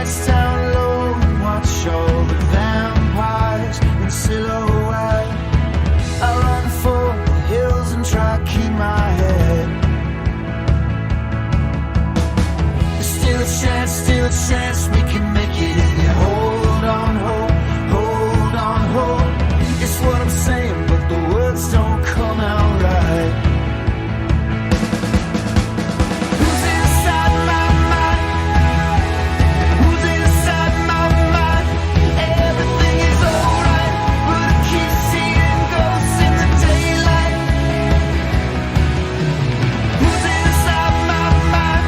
lights down low and watch all the vampires in silhouette. I run for the hills and try to keep my head. There's still a chance we can make it if we hold on hope. It's what I'm saying, but the words don't come out right. Who's inside my mind? Who's inside my mind? Everything is alright, but I keep seeing ghosts in the daylight. Who's inside my mind?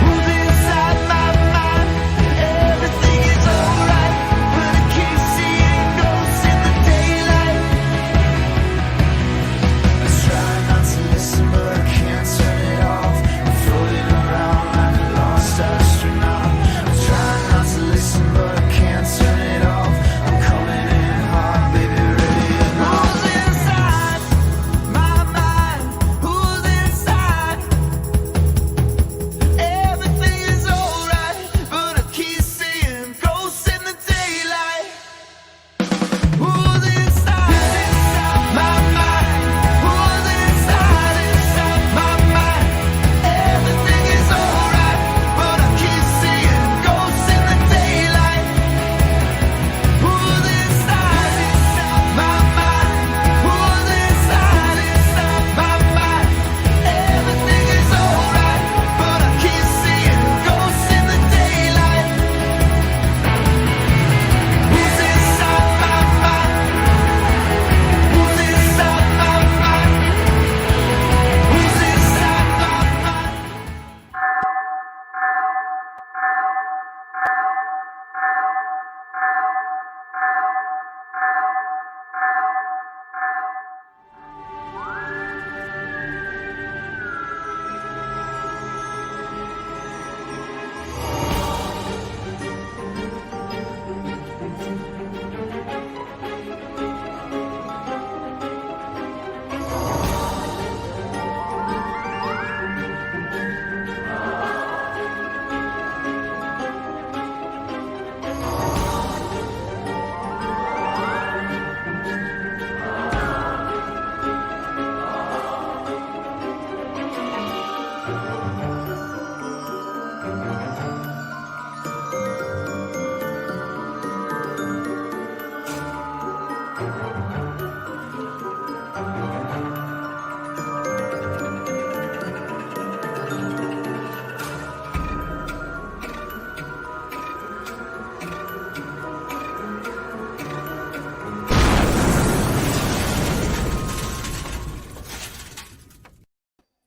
Who's inside my mind? Everything is alright, but I keep seeing ghosts in the daylight. I try not to listen, but I can't turn it off. I'm floating around like a lost astronaut. I try not to listen, but I can't turn it off. I'm coming in hot, baby, ready or not. Who's inside my mind? Who's inside? Everything is alright, but I keep seeing ghosts in the daylight. Who's inside my mind? Who's inside my mind? Everything is alright, but I keep seeing ghosts in the daylight. Who's inside my mind? Who's inside my mind? Everything is alright, but I keep seeing ghosts in the daylight. Who's inside my mind? Who's inside my mind? Who's inside my mind?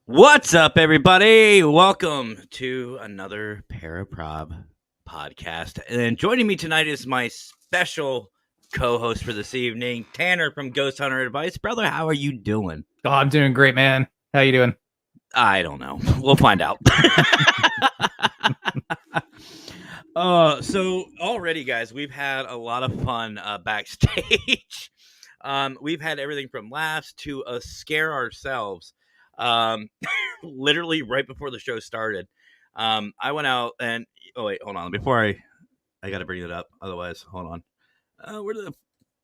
What's up, everybody? Welcome to another Para-Prob podcast. And joining me tonight is my special co-host for this evening, Tanner from Ghost Hunter Advice. Brother, how are you doing? Oh, I'm doing great, man. How you doing? I don't know. We'll find out. So already, guys, we've had a lot of fun backstage. We've had everything from laughs to a scare ourselves. Literally right before the show started, I went out and wait, hold on. Before I got to bring it up. Otherwise, hold on.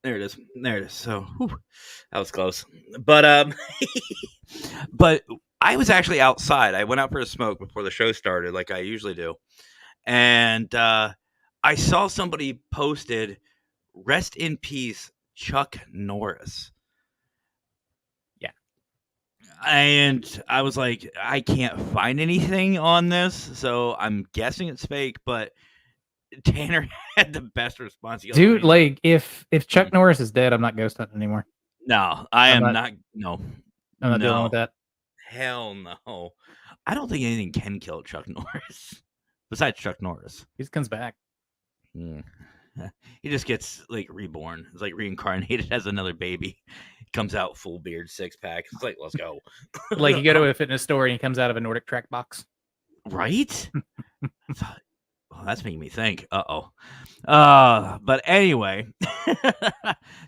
There it is. So whew, that was close. But but I was actually outside. I went out for a smoke before the show started, like I usually do, and I saw somebody posted, "Rest in peace, Chuck Norris." And I was like, I can't find anything on this, so I'm guessing it's fake. But Tanner had the best response. He goes, Dude, like if Chuck Norris is dead, I'm not ghost hunting anymore. No, I'm not. No, I'm not dealing with that. Hell no. I don't think anything can kill Chuck Norris besides Chuck Norris. He just comes back. He just gets like reborn. It's like reincarnated as another baby. Comes out full beard, 6-pack. It's like, let's go. Like you go to a fitness store and he comes out of a Nordic track box. Right? Well, that's making me think. But anyway,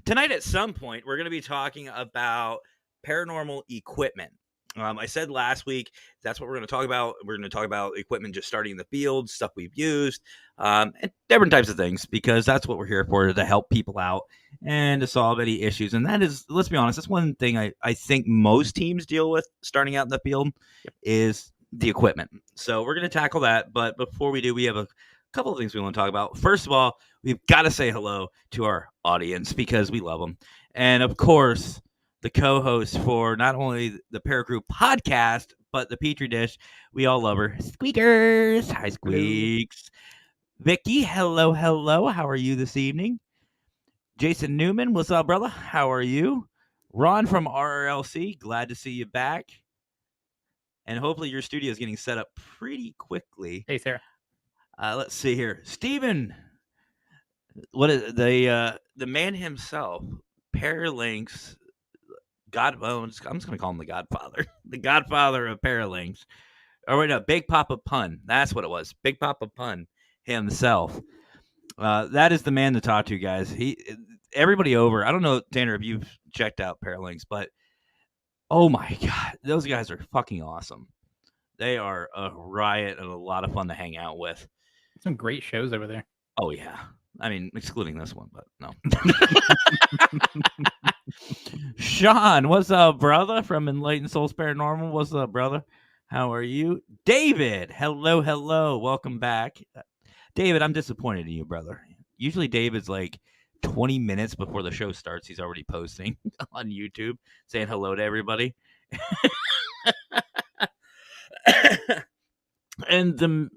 tonight at some point we're going to be talking about paranormal equipment. I said last week that's what we're going to talk about. We're going to talk about equipment just starting in the field, stuff we've used, and different types of things, because that's what we're here for, to help people out and to solve any issues. And that is, let's be honest, that's one thing I think most teams deal with starting out in the field is the equipment. So we're going to tackle that. But before we do, we have a couple of things we want to talk about. First of all, we've got to say hello to our audience because we love them. And of course, the co-host for not only the Para-Prob podcast, but the Petri Dish. We all love her. Squeakers. Hi, Squeaks. Vicky, hello, hello. How are you this evening? Jason Newman, what's up, brother? How are you? Ron from RRLC, glad to see you back. And hopefully your studio is getting set up pretty quickly. Hey, Sarah. Let's see here. Steven, what is the man himself, Paralinks, I'm just going to call him the Godfather. The Godfather of Paralinks. Oh, wait, no, Big Papa Pun. That's what it was. Big Papa Pun himself. That is the man to talk to, guys. Everybody over. I don't know, Tanner, if you've checked out Paralinks, but oh my God, those guys are fucking awesome. They are a riot and a lot of fun to hang out with. Some great shows over there. Oh, yeah. I mean, excluding this one, but no. Sean, what's up, brother? From Enlightened Souls Paranormal. What's up, brother? How are you? David, hello, hello. Welcome back. David, I'm disappointed in you, brother. Usually David's like 20 minutes before the show starts. He's already posting on YouTube saying hello to everybody. And the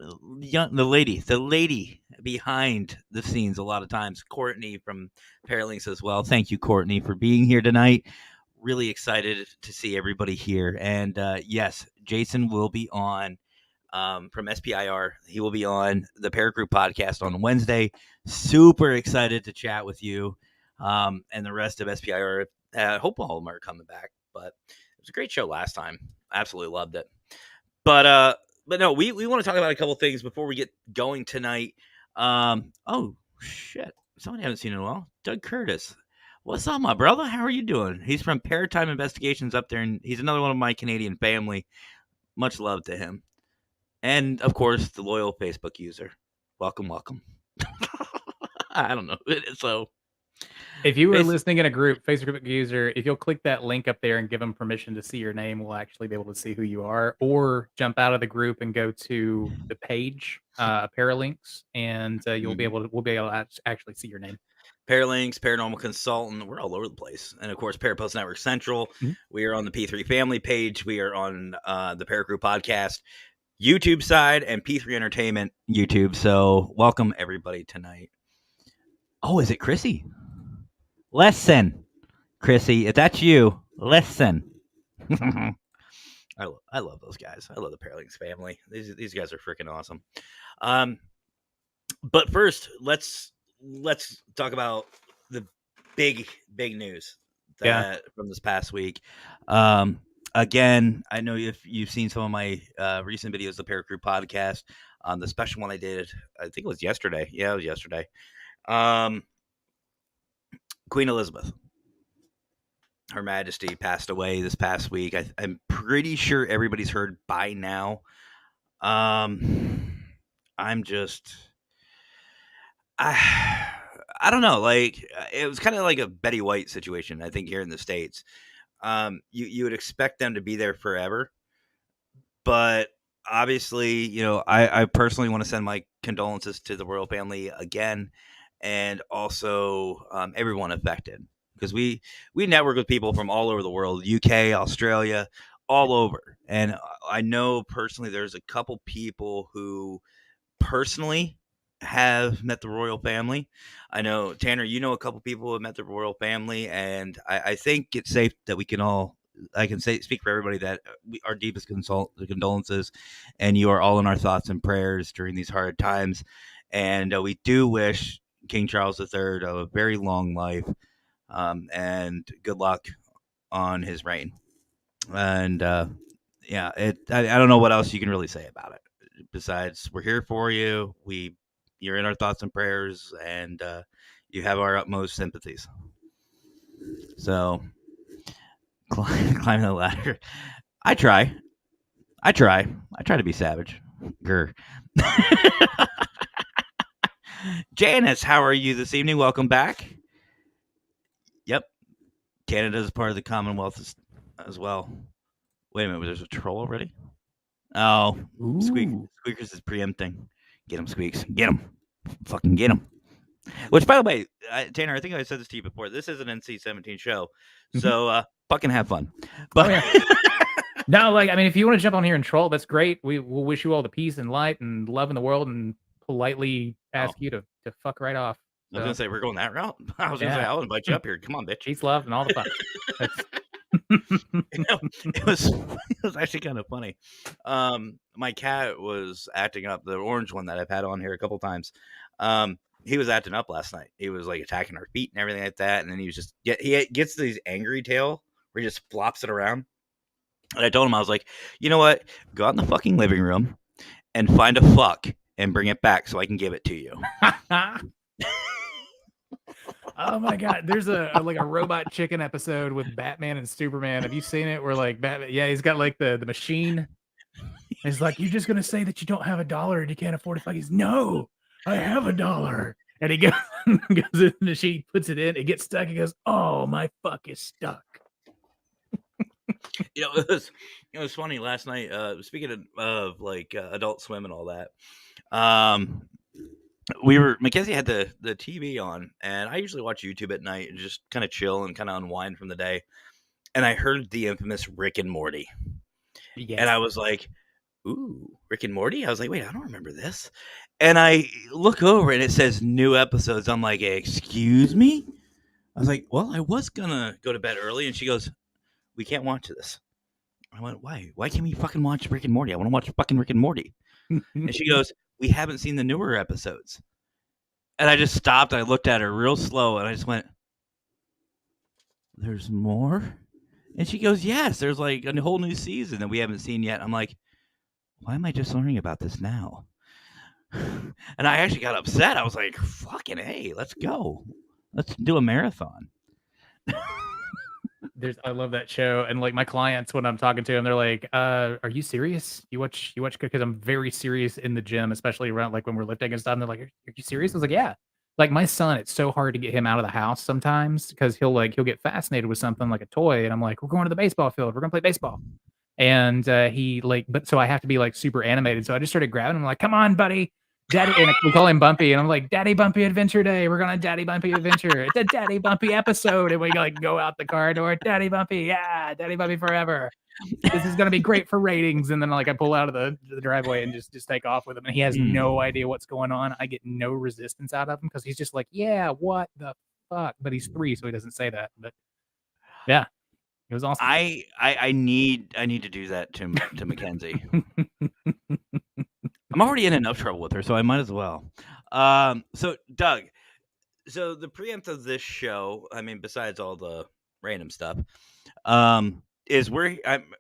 lady behind the scenes a lot of times, Courtney from Paralinks as well. Thank you, Courtney, for being here tonight. Really excited to see everybody here. And yes, Jason will be on from SPIR. He will be on the Para-Prob podcast on Wednesday. Super excited to chat with you and the rest of SPIR. Hope all of them are coming back, but it was a great show last time. Absolutely loved it. But no, we want to talk about a couple things before we get going tonight. Oh shit, somebody I haven't seen in a while. Doug Curtis, what's up, my brother? How are you doing? He's from Paratime Investigations up there, and he's another one of my Canadian family. Much love to him, and of course the loyal Facebook user. Welcome. I don't know. So if you were listening in a group, Facebook user, if you'll click that link up there and give them permission to see your name, we'll actually be able to see who you are. Or jump out of the group and go to the page, Paralinks, and we'll be able to actually see your name. Paralinks, Paranormal Consultant, we're all over the place. And of course, Parapost Network Central. Mm-hmm. We are on the P3 family page. We are on the Para-Prob podcast YouTube side and P3 Entertainment YouTube. So welcome everybody tonight. Oh, is it Chrissy? Listen, Chrissy, if that's you, listen. I love those guys. I love the Paralinks family. These guys are freaking awesome. But first, let's talk about the big news from this past week. Again, I know if you've seen some of my recent videos, the Para-Prob podcast, the special one I did, I think it was yesterday. Yeah, it was yesterday. Queen Elizabeth, Her Majesty, passed away this past week. I'm pretty sure everybody's heard by now. I'm just, I don't know. Like, it was kind of like a Betty White situation, I think, here in the States. You would expect them to be there forever, but obviously, you know, I personally want to send my condolences to the royal family again. And also everyone affected, because we network with people from all over the world, UK, Australia, all over. And I know personally there's a couple people who personally have met the royal family. I know, Tanner, you know a couple people who have met the royal family, and I think it's safe that we can all, I can speak for everybody that our deepest condolences, and you are all in our thoughts and prayers during these hard times. And we do wish King Charles III a very long life, and good luck on his reign. And yeah, I don't know what else you can really say about it besides we're here for you. You're in our thoughts and prayers, and you have our utmost sympathies. So climbing the ladder. I try. I try to be savage. Grr. Janice, how are you this evening? Welcome back. Yep. Canada is part of the Commonwealth as well. Wait a minute, there's a troll already? Oh, Squeakers is preempting. Get him, Squeaks. Get him. Fucking get him. Which, by the way, Tanner, I think I said this to you before. This is an NC-17 show, so fucking have fun. But no, like, I mean, if you want to jump on here and troll, that's great. We'll wish you all the peace and light and love in the world, and politely ask you to fuck right off. I was gonna say we're going that route. I was gonna say I'll invite you up here. Come on, bitch. Peace, love, and all the fun. It was actually kind of funny. My cat was acting up. The orange one that I've had on here a couple times. He was acting up last night. He was like attacking our feet and everything like that. And then he was just he gets these angry tail where he just flops it around. And I told him, I was like, you know what? Go out in the fucking living room and find a fuck and bring it back so I can give it to you. Oh my god, there's a Robot Chicken episode with Batman and Superman. Have you seen it? Where like Batman, he's got like the machine. He's like, you're just gonna say that you don't have $1 and you can't afford to fuck. He's no, I have $1. And he goes in the machine, puts it in, it gets stuck. He goes, oh, my fuck is stuck. It was funny last night. Speaking of like Adult Swim and all that, Mackenzie had the TV on, and I usually watch YouTube at night and just kind of chill and kind of unwind from the day. And I heard the infamous Rick and Morty, and I was like, "Ooh, Rick and Morty!" I was like, "Wait, I don't remember this." And I look over and it says new episodes. I'm like, "Excuse me?" I was like, "Well, I was gonna go to bed early," and she goes, "We can't watch this." I went, "Why? Why can't we fucking watch Rick and Morty? I want to watch fucking Rick and Morty." And she goes, "We haven't seen the newer episodes." And I just stopped. I looked at her real slow, and I just went, "There's more?" And she goes, "Yes, there's like a whole new season that we haven't seen yet." I'm like, "Why am I just learning about this now?" And I actually got upset. I was like, "Fucking hey, let's go. Let's do a marathon." I love that show, and like my clients, when I'm talking to them, they're like, "Are you serious? You watch?" Because I'm very serious in the gym, especially around like when we're lifting and stuff. And they're like, "Are you serious?" I was like, "Yeah." Like my son, it's so hard to get him out of the house sometimes because he'll get fascinated with something like a toy, and I'm like, "We're going to the baseball field. We're gonna play baseball." And he like, but so I have to be like super animated. So I just started grabbing him, like, "Come on, buddy." Daddy, and we call him Bumpy, and I'm like, "Daddy Bumpy Adventure Day. We're going on Daddy Bumpy Adventure. It's a Daddy Bumpy episode." And we like go out the car door, "Daddy Bumpy, yeah, Daddy Bumpy forever. This is gonna be great for ratings." And then like I pull out of the driveway and just take off with him, and he has no idea what's going on. I get no resistance out of him because he's just like, "Yeah, what the fuck?" But he's 3, so he doesn't say that. But yeah, it was awesome. I need to do that to Mackenzie. I'm already in enough trouble with her, so I might as well. So Doug, so the preempt of this show, I mean, besides all the random stuff, is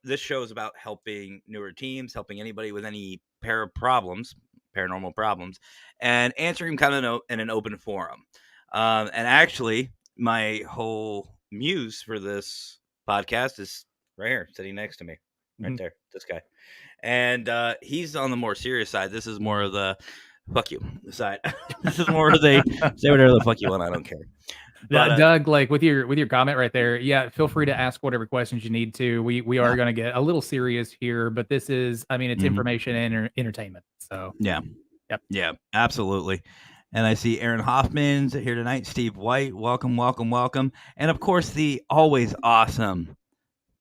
this show is about helping newer teams, helping anybody with any paranormal problems, and answering kind of in an open forum. And actually, my whole muse for this podcast is right here, sitting next to me, right there, this guy. And he's on the more serious side. This is more of the fuck you side. This is more of the say whatever the fuck you want. I don't care. But, Doug, like with your comment right there, yeah, feel free to ask whatever questions you need to. We are going to get a little serious here, but this is, I mean, it's information and entertainment. So yeah, yep, yeah, absolutely. And I see Aaron Hoffman's here tonight. Steve White, welcome, welcome, welcome, and of course the always awesome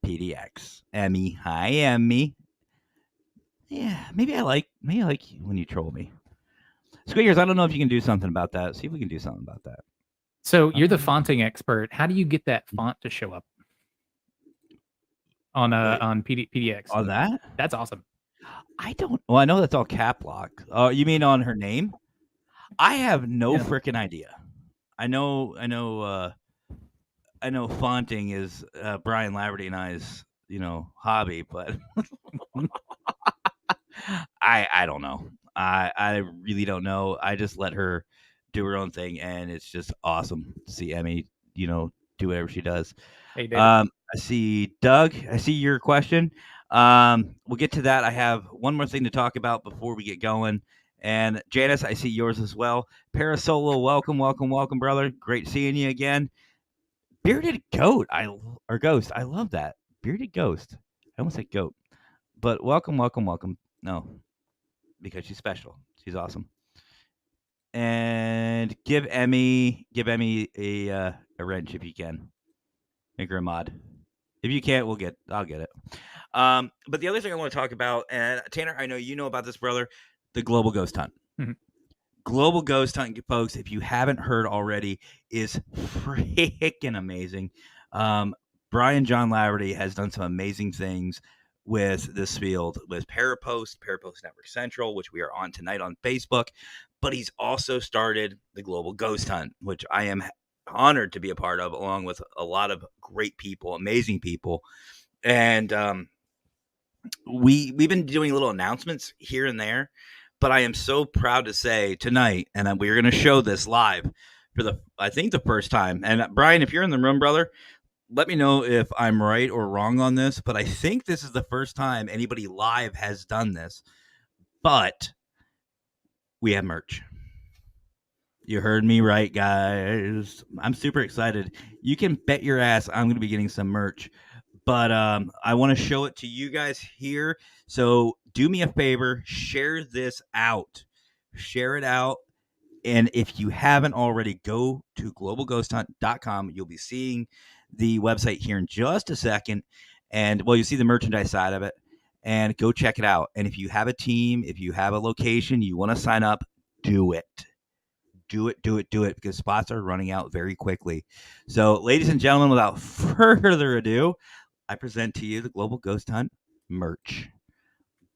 PDX Emmy. Hi, Emmy. Yeah, maybe I like when you troll me. Squeakers, I don't know if you can do something about that. See if we can do something about that. So you're the fonting expert. How do you get that font to show up on PDX? On that? That's awesome. I don't. Well, I know that's all cap lock. Oh, you mean on her name? I have no freaking idea. I know. Fonting is Brian Laverty and I's, hobby, but I don't know. I really don't know. I just let her do her own thing, and it's just awesome to see Emmy, do whatever she does. Hey, David. I see Doug. I see your question. We'll get to that. I have one more thing to talk about before we get going. And Janice, I see yours as well. Parasolo, welcome, brother. Great seeing you again. Bearded goat, or ghost. I love that. Bearded ghost. I almost said goat, but welcome. No, because she's special. She's awesome. And give Emmy a wrench if you can. Make her a mod. If you can't, I'll get it. But the other thing I want to talk about, and Tanner, I know you know about this, brother, the global ghost hunt. Mhm. Global ghost hunt, folks, if you haven't heard already, is freaking amazing. Brian John Laverty has done some amazing things with this field, with Parapost Network Central, which we are on tonight on Facebook. But he's also started the Global Ghost Hunt, which I am honored to be a part of, along with a lot of great people, amazing people. And we've been doing little announcements here and there, but I am so proud to say tonight, and we're going to show this live for I think the first time. And Brian, if you're in the room, brother, let me know if I'm right or wrong on this, but I think this is the first time anybody live has done this. But we have merch. You heard me right, guys. I'm super excited. You can bet your ass I'm going to be getting some merch. But I want to show it to you guys here. So do me a favor, share this out. Share it out. And if you haven't already, go to globalghosthunt.com. You'll be seeing the website here in just a second. And, well, you see the merchandise side of it. And go check it out. And if you have a team, if you have a location, you want to sign up, do it. Do it, because spots are running out very quickly. So, ladies and gentlemen, without further ado, I present to you the Global Ghost Hunt merch.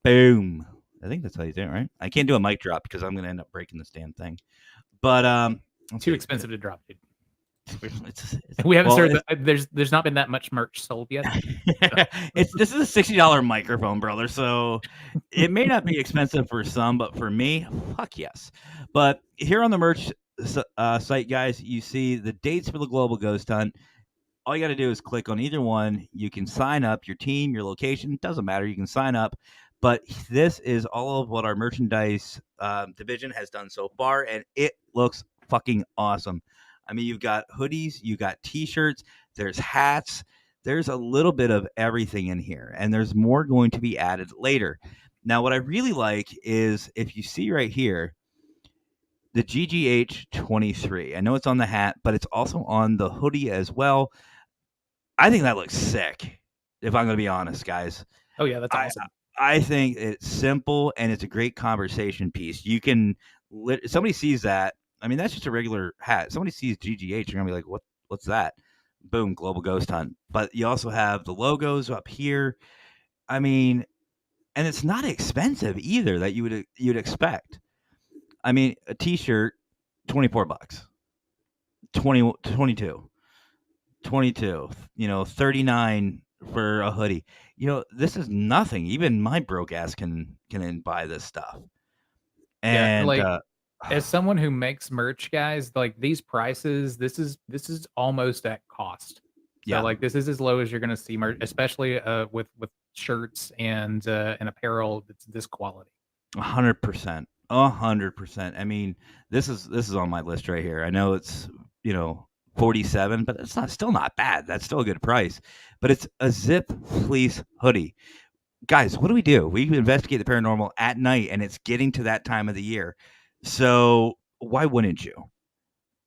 Boom. I think that's how you do it, right? I can't do a mic drop because I'm going to end up breaking this damn thing. But Too expensive to drop, dude. It's, We haven't started. There's not been that much merch sold yet. This is a $60 microphone, brother. So it may not be expensive for some, but for me, fuck yes. But here on the merch site, guys, you see the dates for the Global Ghost Hunt. All you got to do is click on either one. You can sign up, your team, your location, doesn't matter. You can sign up. But this is all of what our merchandise division has done so far, and it looks fucking awesome. I mean, you've got hoodies, you got T-shirts, there's hats, there's a little bit of everything in here, and there's more going to be added later. Now, what I really like is, if you see right here, the GGH 23. I know it's on the hat, but it's also on the hoodie as well. I think that looks sick, if I'm going to be honest, guys. Oh, yeah, that's awesome. I think it's simple, and it's a great conversation piece. You can somebody sees that. I mean, that's just a regular hat. Somebody sees GGH, you're gonna be like, what's that? Boom, Global Ghost Hunt. But you also have the logos up here. I mean, and it's not expensive either that you'd expect. I mean, a T-shirt, $24, 22, 39 for a hoodie. This is nothing. Even my broke ass can buy this stuff. And as someone who makes merch, guys, like these prices, this is almost at cost. So like this is as low as you're going to see merch, especially with shirts and apparel that's this quality. 100%. 100%. I mean, this is on my list right here. I know it's 47, but it's still not bad. That's still a good price. But it's a zip fleece hoodie. Guys, what do? We investigate the paranormal at night, and it's getting to that time of the year. So why wouldn't you?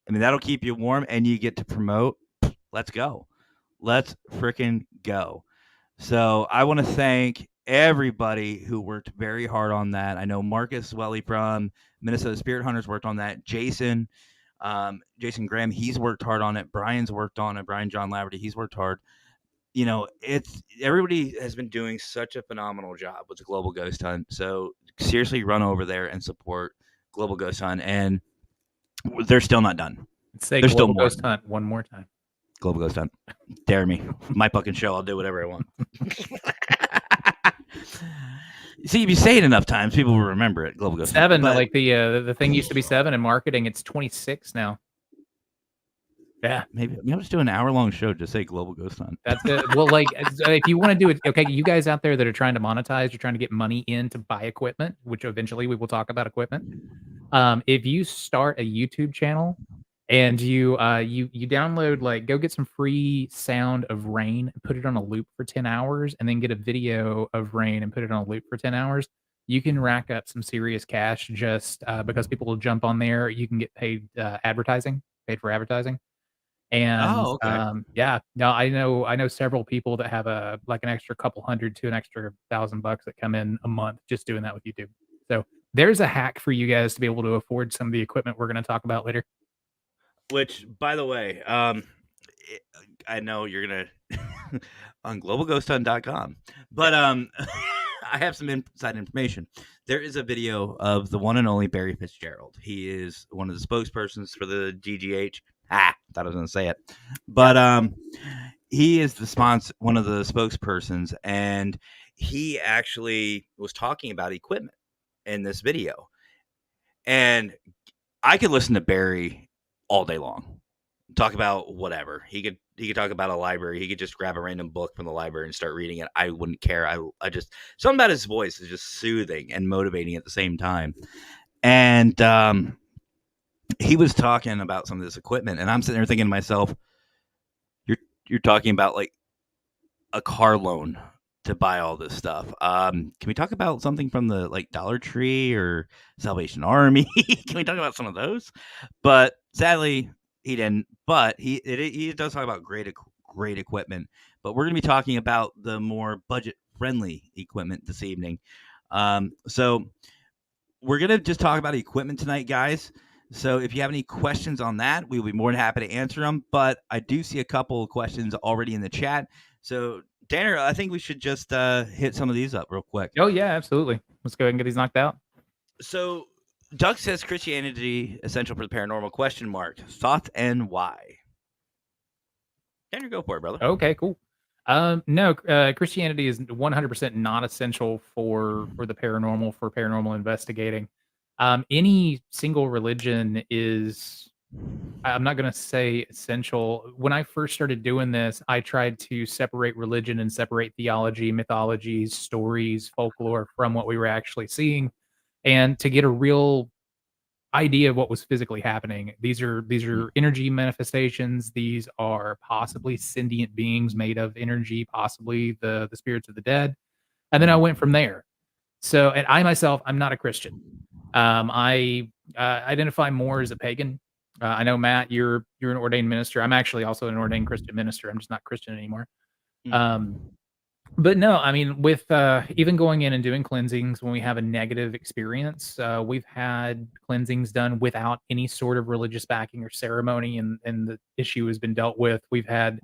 I mean, that'll keep you warm, and you get to promote. Let's go. Let's freaking go. So I want to thank everybody who worked very hard on that. I know Marcus Welly from Minnesota Spirit Hunters worked on that. Jason Graham, he's worked hard on it. Brian's worked on it. Brian John Laverty, he's worked hard. It's everybody has been doing such a phenomenal job with the Global Ghost Hunt. So seriously, run over there and support Global Ghost Hunt. And they're still not done. Say there's Global Ghost Hunt one more time. Global Ghost Hunt. Dare me. My fucking show. I'll do whatever I want. See, if you say it enough times, people will remember it. Global Ghost Hunt. 7, but, like the thing used to be 7 in marketing. It's 26 now. Yeah. Maybe I'll just do an hour-long show, just say Global Ghost Hunt. That's it. Well, like, if you wanna do it okay, you guys out there that are trying to monetize, you're trying to get money in to buy equipment, which eventually we will talk about equipment. If you start a YouTube channel and you download, like, go get some free sound of rain and put it on a loop for 10 hours, and then get a video of rain and put it on a loop for 10 hours, you can rack up some serious cash just, because people will jump on there. You can get paid, paid for advertising. And, Oh, okay. yeah, no, I know several people that have like, an extra couple hundred to an extra $1,000 that come in a month just doing that with YouTube. So, there's a hack for you guys to be able to afford some of the equipment we're gonna talk about later. Which, by the way, it I know you're gonna on globalghosthunt.com, but, I have some inside information. There is a video of the one and only Barry Fitzgerald. He is one of the spokespersons for the GGH. Thought I was gonna say it. But, he is one of the spokespersons, and he actually was talking about equipment in this video. And I could listen to Barry all day long. Talk about whatever. He could talk about a library. He could just grab a random book from the library and start reading it. I wouldn't care. I just something about his voice is just soothing and motivating at the same time. And he was talking about some of this equipment, and I'm sitting there thinking to myself, you're talking about like a car loan to buy all this stuff. Can we talk about something from the like Dollar Tree or Salvation Army? Can we talk about some of those? But sadly, he didn't. But he does talk about great equipment. But we're going to be talking about the more budget friendly equipment this evening. So we're going to just talk about equipment tonight, guys. So if you have any questions on that, we will be more than happy to answer them. But I do see a couple of questions already in the chat. So Tanner, I think we should just hit some of these up real quick. Oh, yeah, absolutely. Let's go ahead and get these knocked out. So Doug says Christianity essential for the paranormal ? Thoughts and why? Tanner, go for it, brother. Okay, cool. No, Christianity is 100% not essential for the paranormal, for paranormal investigating. Any single religion is, I'm not gonna say essential. When I first started doing this, I tried to separate religion and separate theology, mythologies, stories, folklore from what we were actually seeing, and to get a real idea of what was physically happening. These are energy manifestations. These are possibly sentient beings made of energy, possibly the spirits of the dead. And then I went from there. So, and I myself, I'm not a Christian. I identify more as a pagan. I know Matt, you're an ordained minister. I'm actually also an ordained Christian minister. I'm just not Christian anymore. Um, but no, I mean, with even going in and doing cleansings when we have a negative experience, we've had cleansings done without any sort of religious backing or ceremony, and the issue has been dealt with. We've had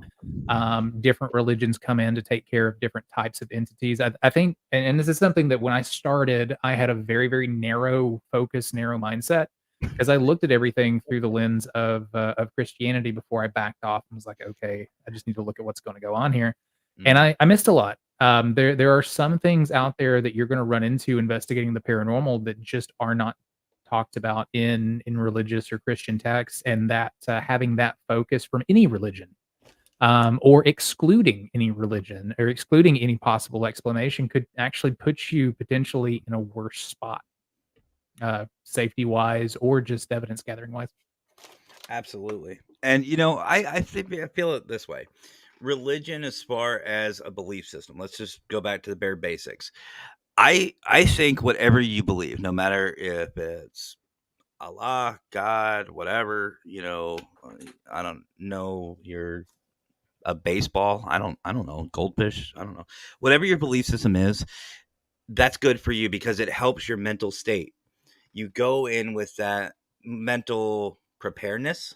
different religions come in to take care of different types of entities. I think, and this is something that when I started, I had a very, very narrow focus, narrow mindset, because I looked at everything through the lens of Christianity before I backed off and was like, okay, I just need to look at what's going to go on here. And I missed a lot. There are some things out there that you're going to run into investigating the paranormal that just are not talked about in religious or Christian texts, and that having that focus from any religion, or excluding any religion or excluding any possible explanation, could actually put you potentially in a worse spot, safety wise or just evidence gathering wise. Absolutely. And I think I feel it this way. Religion, as far as a belief system, let's just go back to the bare basics. I think whatever you believe, no matter if it's Allah, God, whatever, I don't know, you're a baseball, I don't know, goldfish, I don't know. Whatever your belief system is, that's good for you because it helps your mental state. You go in with that mental preparedness,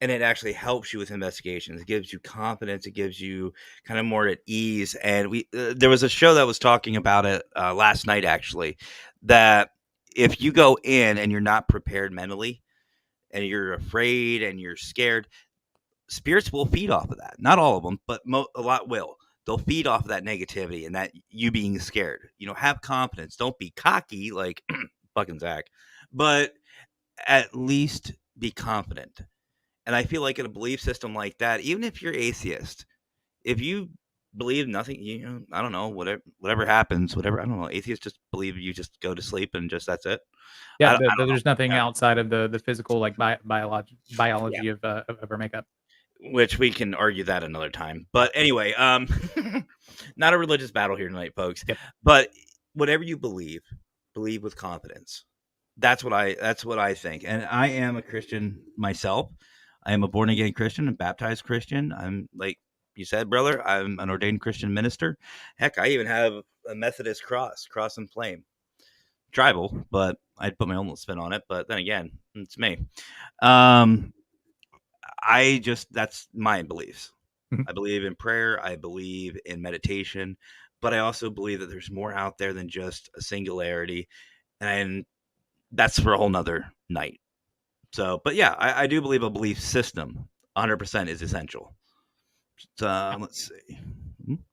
and it actually helps you with investigations. It gives you confidence. It gives you kind of more at ease. And there was a show that was talking about it last night, actually, that if you go in and you're not prepared mentally and you're afraid and you're scared, spirits will feed off of that. Not all of them, but a lot will. They'll feed off of that negativity and that you being scared. Have confidence. Don't be cocky like fucking Zach, but at least be confident. And I feel like in a belief system like that, even if you're atheist, if you believe nothing, I don't know, whatever happens, whatever, I don't know, atheists just believe you just go to sleep and just that's it. Yeah, I don't know. there's nothing Yeah. outside of the physical like Yeah. biology of our makeup. Which we can argue that another time. But anyway, not a religious battle here tonight, folks. Yep. But whatever you believe with confidence. That's what I think. And I am a Christian myself. I am a born again Christian, a baptized Christian. I'm like you said, brother, I'm an ordained Christian minister. Heck, I even have a Methodist cross and flame. Tribal, but I'd put my own little spin on it. But then again, it's me. That's my beliefs. Mhm. I believe in prayer. I believe in meditation, but I also believe that there's more out there than just a singularity. And that's for a whole nother night. So, but yeah, I do believe a belief system 100% is essential. So, let's see.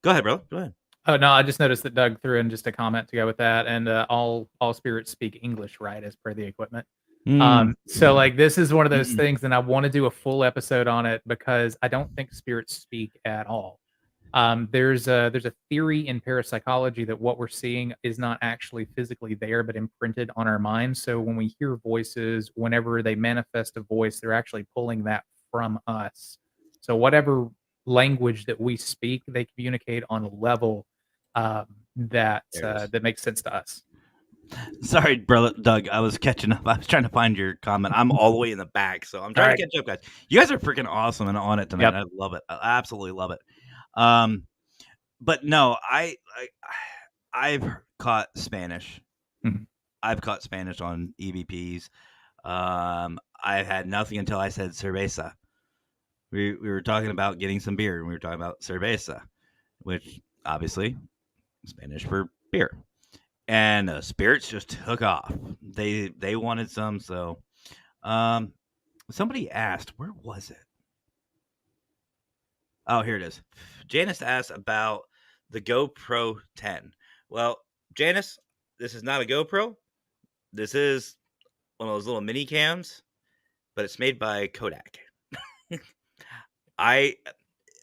Go ahead, bro. Go ahead. Oh no, I just noticed that Doug threw in just a comment to go with that, and all spirits speak English, right, as per the equipment. So like this is one of those things, and I want to do a full episode on it because I don't think spirits speak at all. There's a theory in parapsychology that what we're seeing is not actually physically there, but imprinted on our minds. So when we hear voices, whenever they manifest a voice, they're actually pulling that from us. So whatever language that we speak, they communicate on a level that that makes sense to us. Sorry, brother Doug. I was catching up. I was trying to find your comment. I'm all the way in the back, so I'm trying to catch up, guys. You guys are freaking awesome and on it tonight. Yep. I love it. I absolutely love it. But no, I've caught Spanish. Mhm. I've caught Spanish on EVPs. I had nothing until I said cerveza. We were talking about getting some beer, and we were talking about cerveza, which obviously Spanish for beer. And spirits just took off. They wanted some, so somebody asked, where was it? Oh, here it is. Janice asked about the GoPro 10. Well, Janice, this is not a GoPro. This is one of those little mini cams, but it's made by Kodak.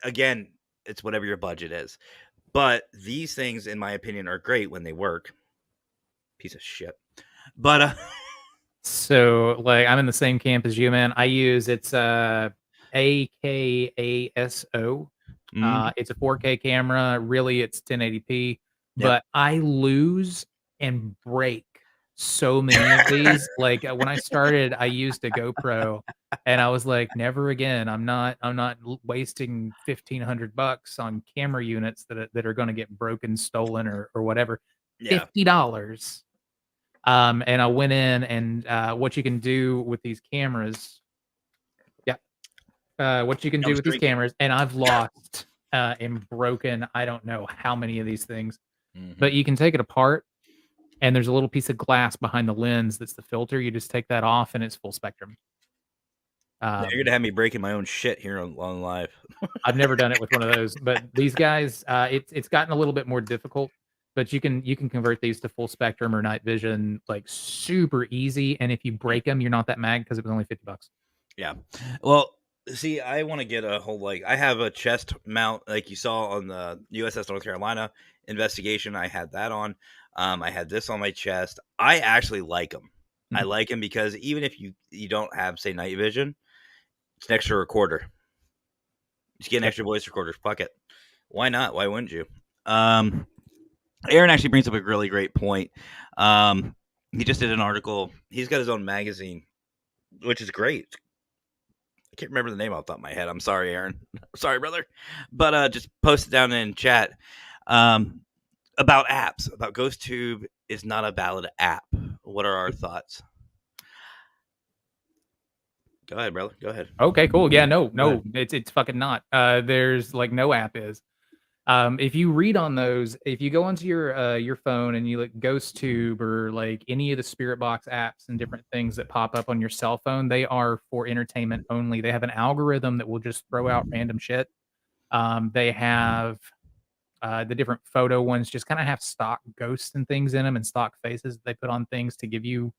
Again, it's whatever your budget is. But these things, in my opinion, are great when they work. Piece of shit. But So like I'm in the same camp as you, man. I use it's AKASO. It's a 4K camera. Really, it's 1080p. Yep. But I lose and break so many of these. Like when I started, I used a GoPro, and I was like, never again. I'm not wasting $1,500 on camera units that are going to get broken, stolen, or whatever. Yeah. $50. And I went in and what you can do with these cameras. What you can do with these cameras, and I've lost and broken I don't know how many of these things, but you can take it apart, and there's a little piece of glass behind the lens that's the filter. You just take that off, and it's full spectrum. Now you're gonna have me breaking my own shit here on live. I've never done it with one of those, but these guys, it's gotten a little bit more difficult. But you can convert these to full spectrum or night vision like super easy. And if you break them, you're not that mad because it was only $50. Yeah. Well, see, I want to get a whole I have a chest mount like you saw on the USS North Carolina investigation. I had that on. I had this on my chest. I actually like them. I like them because even if you don't have say night vision, it's an extra recorder. Just get an extra voice recorder. Fuck it. Why not? Why wouldn't you? Aaron actually brings up a really great point. He just did an article. He's got his own magazine, which is great. I can't remember the name off the top of my head. I'm sorry, Aaron. Sorry, brother. But just post it down in chat about apps. About GhostTube is not a valid app. What are our thoughts? Go ahead, brother. Go ahead. Okay, cool. Yeah, no, it's fucking not. There's like no app is. If you read on those, if you go onto your phone and you look GhostTube or like any of the Spirit Box apps and different things that pop up on your cell phone, they are for entertainment only. They have an algorithm that will just throw out random shit. They have the different photo ones just kind of have stock ghosts and things in them and stock faces they put on things to give you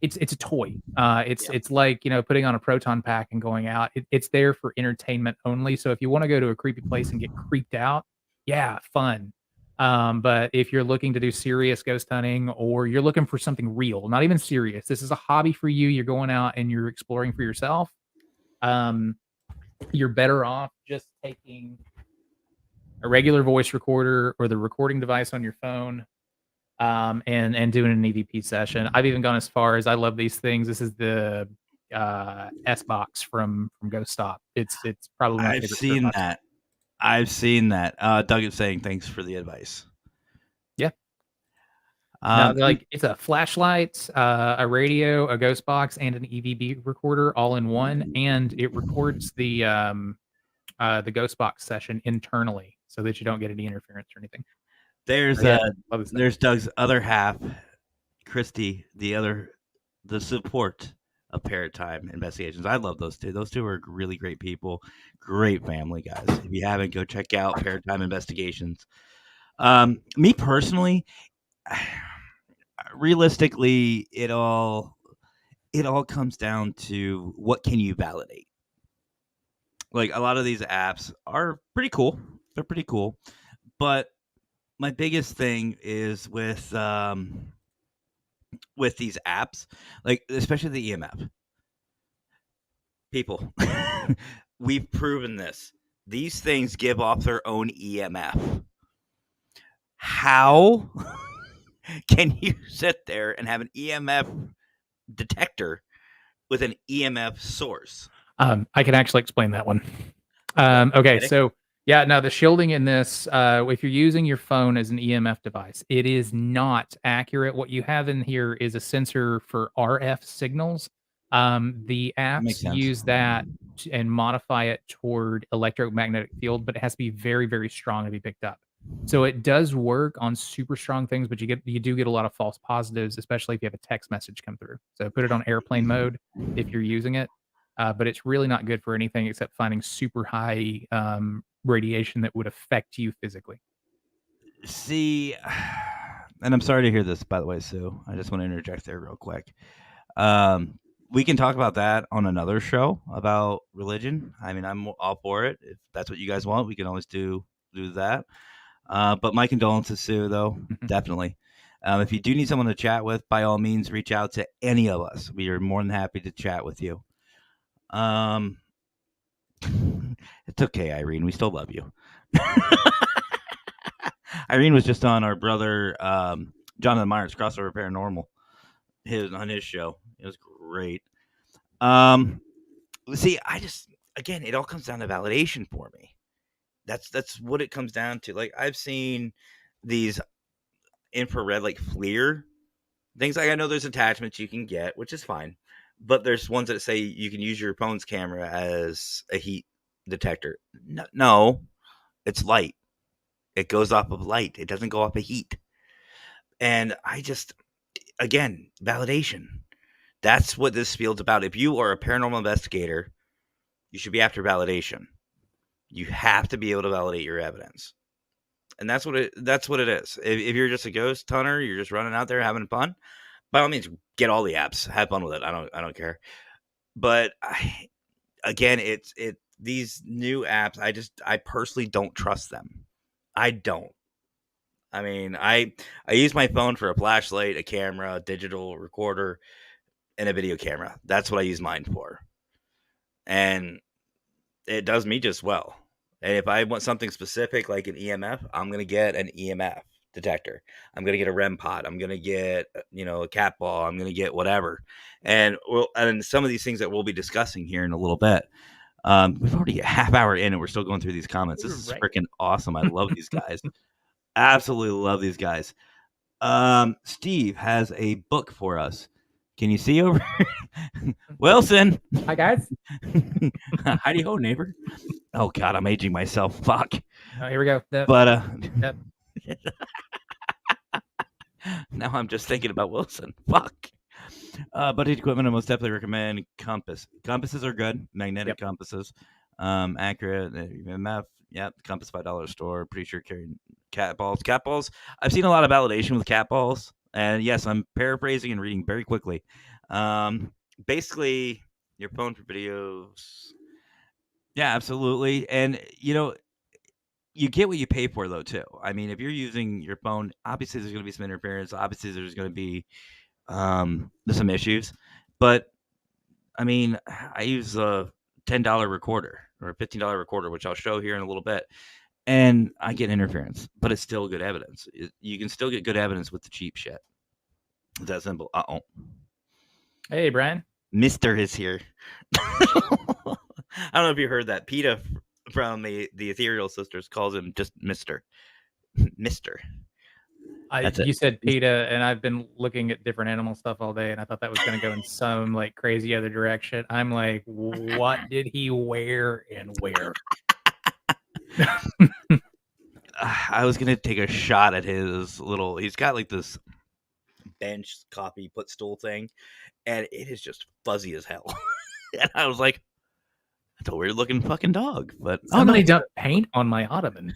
it's a toy. Yeah. It's like, putting on a proton pack and going out. It's there for entertainment only. So if you want to go to a creepy place and get creeped out, yeah, fun. But if you're looking to do serious ghost hunting or you're looking for something real, not even serious, this is a hobby for you. You're going out and you're exploring for yourself. Um, you're better off just taking a regular voice recorder or the recording device on your phone, and doing an EVP session. I've even gone as far as I love these things. This is the S box from Ghost Stop. It's probably my I've favorite seen box. that. I've seen that. Doug is saying thanks for the advice. Yeah. No, Um, like it's a flashlight, a radio, a ghost box, and an EVP recorder all in one, and it records the ghost box session internally so that you don't get any interference or anything. there's So, yeah, love this thing. there's Doug's other half, Christy, the support of Paratime Investigations. I love those two. Those two are really great people, great family guys. If you haven't, go check out Paratime Investigations. Me personally, realistically, it all comes down to what can you validate. Like a lot of these apps are pretty cool. They're pretty cool, but my biggest thing is with these apps, like especially the EMF people. We've proven this. These things give off their own EMF. How can you sit there and have an EMF detector with an EMF source? I can actually explain that one. Okay, Get it? so yeah, now the shielding in this, if you're using your phone as an EMF device, it is not accurate. What you have in here is a sensor for RF signals. The Makes apps sense. use that and modify it toward electromagnetic field, but it has to be very, very strong to be picked up. So it does work on super strong things, but you do get a lot of false positives, especially if you have a text message come through. So put it on airplane mode if you're using it. But it's really not good for anything except finding super high radiation that would affect you physically. See, and I'm sorry to hear this, by the way, Sue. I just want to interject there real quick. We can talk about that on another show about religion. I mean, I'm all for it. If that's what you guys want, we can always do that. But my condolences, Sue, though, Mhm. definitely. If you do need someone to chat with, by all means, reach out to any of us. We are more than happy to chat with you. It's okay, Irene. We still love you. Irene was just on our brother Jonathan Myers Crossover Paranormal on his show. It was great. See, again, it all comes down to validation for me. That's what it comes down to. Like I've seen these infrared like FLIR things. Like I know there's attachments you can get, which is fine, but there's ones that say you can use your phone's camera as a heat detector. No, it's light. It goes off of light. It doesn't go off of heat. And again, validation. That's what this field's about. If you are a paranormal investigator, you should be after validation. You have to be able to validate your evidence. And that's what it is. If you're just a ghost hunter, you're just running out there having fun, by all means, get all the apps. Have fun with it. I don't care. But again, these new apps, I personally don't trust them. I don't. I mean, I use my phone for a flashlight, a camera, a digital recorder, and a video camera. That's what I use mine for. And it does me just well. And if I want something specific like an EMF, I'm going to get an EMF detector. I'm going to get a REM pod. I'm going to get, a cat ball. I'm going to get whatever. And some of these things that we'll be discussing here in a little bit. We've already a half hour in and we're still going through these comments. This is freaking awesome. I love these guys. Absolutely love these guys. Steve has a book for us. Can you see over? Wilson. Hi guys. Howdy ho, neighbor. Oh God, I'm aging myself. Fuck. Oh, here we go. But Yep. now I'm just thinking about Wilson. Fuck. Buddy equipment, I most definitely recommend compass. Compasses are good. Magnetic compasses. Accurate. MF. Yep. Compass $5 store. Pretty sure carrying cat balls. Cat balls. I've seen a lot of validation with cat balls. And yes, I'm paraphrasing and reading very quickly. Basically, your phone for videos. Yeah, absolutely. And you get what you pay for, though, too. I mean, if you're using your phone, obviously there's going to be some interference. Obviously, there's going to be some issues. But I mean, I use a $10 recorder or a $15 recorder, which I'll show here in a little bit, and I get interference, but it's still good evidence. You can still get good evidence with the cheap shit. It's that simple. Hey, Brian. Mister is here. I don't know if you heard that. PETA from the Ethereal Sisters calls him just Mister. Mister. That's it. You said PETA, and I've been looking at different animal stuff all day, and I thought that was going to go in some like crazy other direction. I'm like, what did he wear and where? I was gonna take a shot at his little. He's got like this bench coffee footstool thing, and it is just fuzzy as hell. And I was like, "That's a weird looking fucking dog." But somebody dumped paint on my ottoman.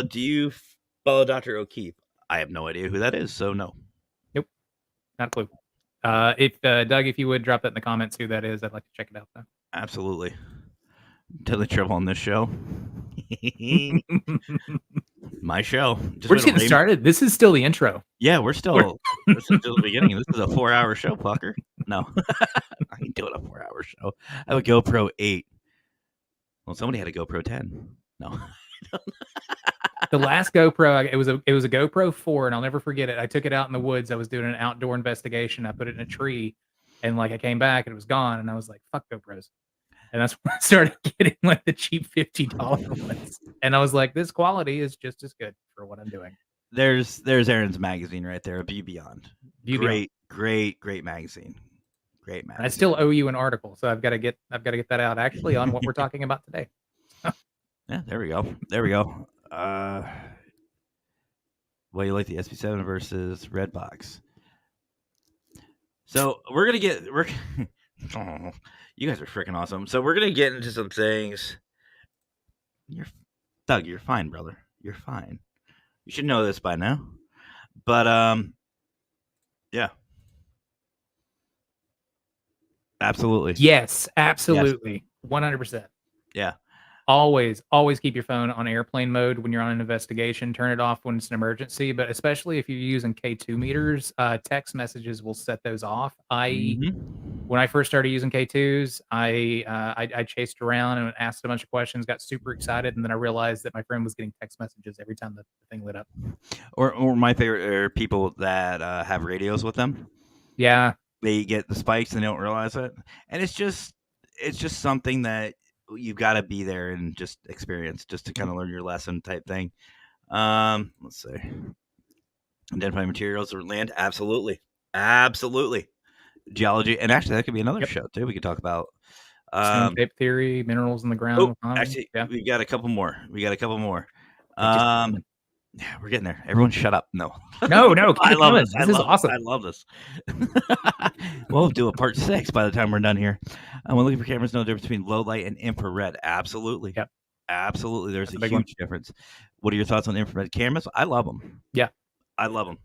Do you follow Dr. O'Keefe? I have no idea who that is, so no. Nope, not a clue. If Doug, if you would drop that in the comments who that is, I'd like to check it out though. Absolutely. Totally trouble on this show. My show. We're just getting started. This is still the intro. Yeah, we're still this is still the beginning. This is a 4-hour show, fucker. No. I ain't doing a 4-hour show. I have a GoPro 8. Well, somebody had a GoPro 10. No. The last GoPro, it was a GoPro 4, and I'll never forget it. I took it out in the woods. I was doing an outdoor investigation. I put it in a tree, and like I came back and it was gone, and I was like, "Fuck GoPros." And that's when I started getting like the cheap $50 ones, and I was like, "This quality is just as good for what I'm doing." There's Aaron's magazine right there, View Beyond. Great magazine. Great magazine. I still owe you an article, so I've got to get that out actually on what we're talking about today. Yeah, there we go. Well, you like the SP7 versus Redbox. So we're oh, you guys are freaking awesome. So we're gonna get into some things. Doug, you're fine, brother. You're fine. You should know this by now. But yeah. Absolutely. Yes, absolutely. 100%. Yeah. Always keep your phone on airplane mode when you're on an investigation. Turn it off when it's an emergency, but especially if you're using K2 meters, text messages will set those off. When I first started using K2s, I chased around and asked a bunch of questions, got super excited, and then I realized that my friend was getting text messages every time the thing lit up. Or my favorite are people that have radios with them. Yeah, they get the spikes and they don't realize it, and it's just something that you've got to be there and just experience just to kind of learn your lesson type thing. Let's see. Identify materials or land. Absolutely. Geology. And actually that could be another show too. We could talk about tape theory, minerals in the ground. Actually, we got a couple more. Yeah, we're getting there. Everyone shut up. No. I love this. This is awesome. I love this. We'll do a part 6 by the time we're done here. When looking for cameras, no difference between low light and infrared. Absolutely. Yep. Absolutely. There's a huge difference. What are your thoughts on infrared cameras? I love them. Yeah. I love them.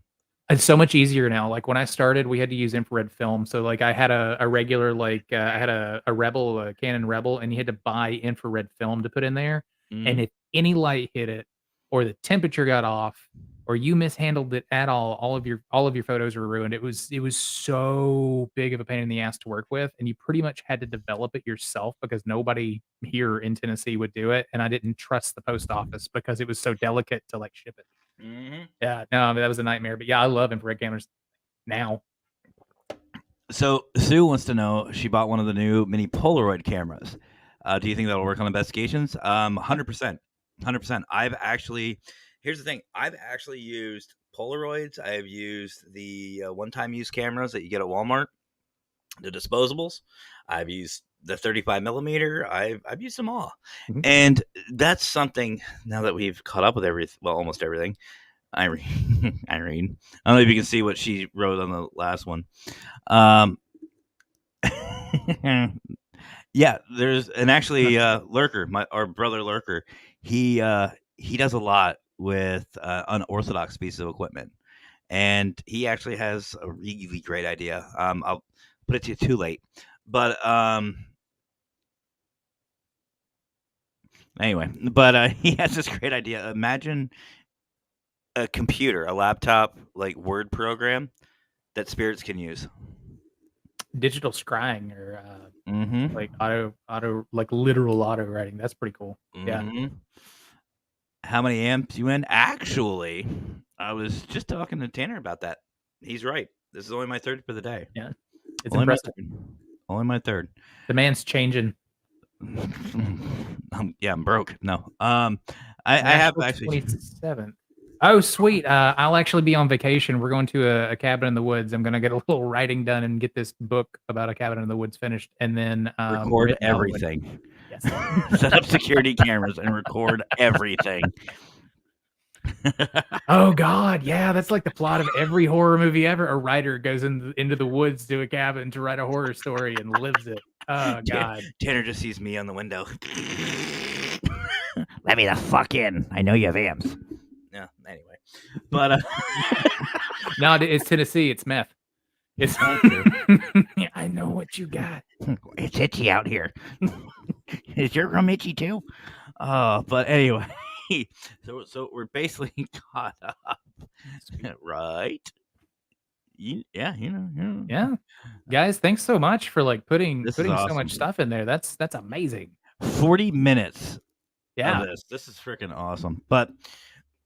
It's so much easier now. Like when I started, we had to use infrared film. So like I had a regular, like I had a Rebel, a Canon Rebel, and you had to buy infrared film to put in there. And if any light hit it, or the temperature got off, or you mishandled it at all of your photos were ruined. It was so big of a pain in the ass to work with, and you pretty much had to develop it yourself because nobody here in Tennessee would do it, and I didn't trust the post office because it was so delicate to like ship it. Yeah, no, I mean, that was a nightmare. But yeah, I love infrared cameras now. So Sue wants to know, she bought one of the new mini Polaroid cameras. Do you think that'll work on investigations? 100%. 100%. Here's the thing. I've actually used Polaroids. I've used the one-time use cameras that you get at Walmart, the disposables. I've used the 35 millimeter. I've used them all. And that's something, now that we've caught up with almost everything. Irene. I don't know if you can see what she wrote on the last one. Yeah, there's Lurker, our brother Lurker. He does a lot with unorthodox pieces of equipment, and he actually has a really great idea. I'll put it to you too late, but anyway, he has this great idea. Imagine a computer, a laptop, like Word program that spirits can use. Digital scrying or Mm-hmm. like auto like literal auto writing. That's pretty cool. Yeah. Mm-hmm. How many amps you in? Actually, I was just talking to Tanner about that. He's right. This is only my third for the day. Yeah. It's Only impressive. my third. Only my third. The man's changing. Yeah, I'm broke. No. I have actually 27th. Oh, sweet. I'll actually be on vacation. We're going to a cabin in the woods. I'm going to get a little writing done and get this book about a cabin in the woods finished, and then record written out. everything. Yes. Set up security cameras and record everything. Oh God, yeah, that's like the plot of every horror movie ever. A writer goes into the woods to a cabin to write a horror story and lives it. Oh God. Tanner just sees me on the window. Let me the fuck in. I know you have amps. Yeah. Anyway, but no, it's Tennessee. It's meth. It's yeah, I know what you got. It's itchy out here. Is your room itchy too? But anyway, so we're basically caught up, right? Yeah, guys, thanks so much for like putting so awesome. much stuff in there. That's amazing. 40 minutes. Yeah, of this is freaking awesome. But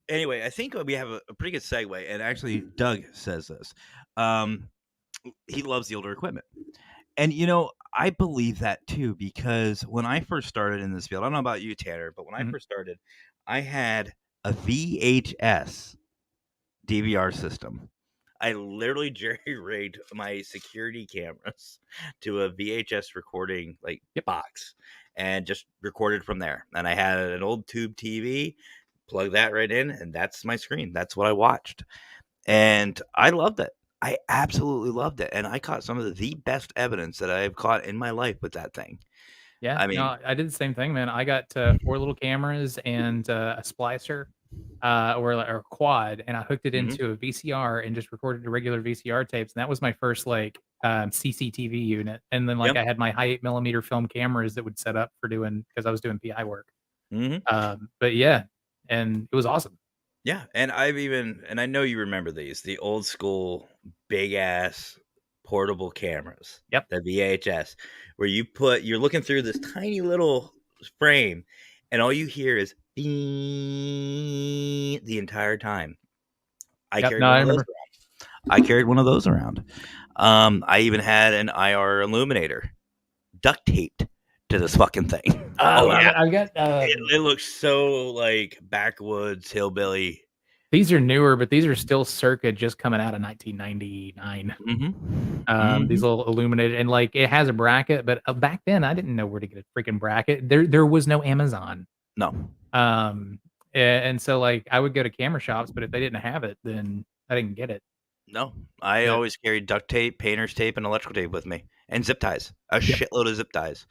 anyway, I think we have a pretty good segue. And actually, Doug says this. He loves the older equipment. And, I believe that too, because when I first started in this field, I don't know about you, Tanner, but when I first started, I had a VHS DVR system. I literally jerry-rigged my security cameras to a VHS recording box and just recorded from there. And I had an old tube TV, plug that right in, and that's my screen. That's what I watched. And I loved it. I absolutely loved it. And I caught some of the best evidence that I've caught in my life with that thing. Yeah, I mean, no, I did the same thing, man. I got 4 little cameras and a splicer, or a quad, and I hooked it into a VCR and just recorded the regular VCR tapes. And that was my first CCTV unit. And then I had my high 8mm film cameras that would set up for because I was doing PI work. But yeah, and it was awesome. Yeah, and I know you remember these, the old school big ass portable cameras. Yep. The VHS, where you're looking through this tiny little frame, and all you hear is the entire time. I carried one of those around. I even had an IR illuminator duct taped to this fucking thing. Oh yeah, I've got. It looks so like backwoods hillbilly. These are newer, but these are still circa just coming out of 1999. These little illuminated, and it has a bracket, but back then I didn't know where to get a freaking bracket. There was no Amazon. No. And so I would go to camera shops, but if they didn't have it, then I didn't get it. No, I always carried duct tape, painter's tape, and electrical tape with me, and zip ties, shitload of zip ties.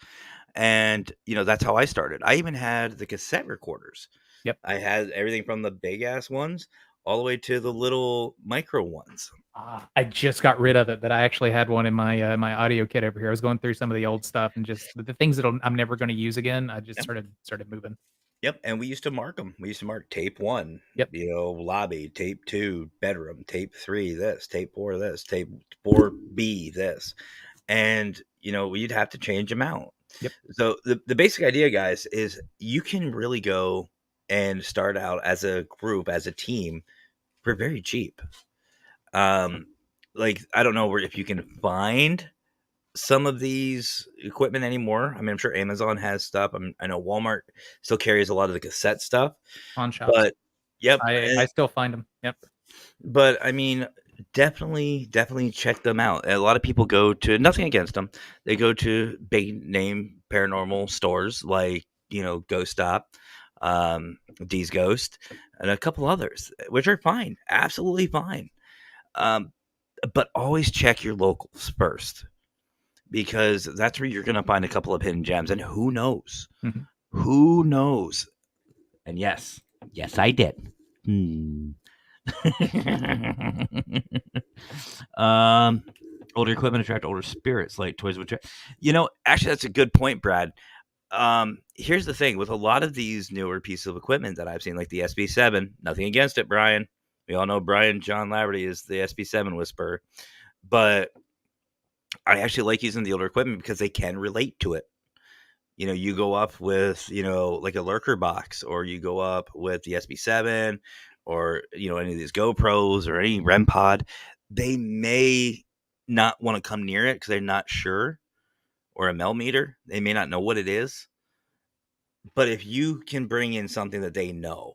And, that's how I started. I even had the cassette recorders. Yep. I had everything from the big ass ones all the way to the little micro ones. I just got rid of it, but I actually had one in my my audio kit over here. I was going through some of the old stuff and just the things that I'm never going to use again. I just started moving. Yep, and we used to mark them. We used to mark tape 1. Yep. Lobby, tape 2, bedroom, tape 3, this, tape 4, this, tape 4B, this. And, we'd have to change them out. Yep. So the basic idea, guys, is you can really go and start out as a group, as a team, for very cheap. I don't know if you can find some of these equipment anymore. I mean, I'm sure Amazon has stuff. I know Walmart still carries a lot of the cassette stuff. On shops. But yep, I still find them. Yep. But I mean, definitely check them out. A lot of people go to, nothing against them, they go to big name paranormal stores like Ghost Stop, D's Ghost, and a couple others, which are fine, absolutely fine. But always check your locals first, because that's where you're going to find a couple of hidden gems. And who knows? Who knows? And yes, I did. Older equipment attract older spirits, like toys would attract. Actually, that's a good point, Brad. Here's the thing with a lot of these newer pieces of equipment that I've seen, like the SB7. Nothing against it, Brian. We all know Brian John Laverty is the SB7 whisperer, but I actually like using the older equipment because they can relate to it. You go up with, like a lurker box, or you go up with the SB7, or, any of these GoPros or any REM pod. They may not want to come near it because they're not sure, or a mel meter. They may not know what it is. But if you can bring in something that they know,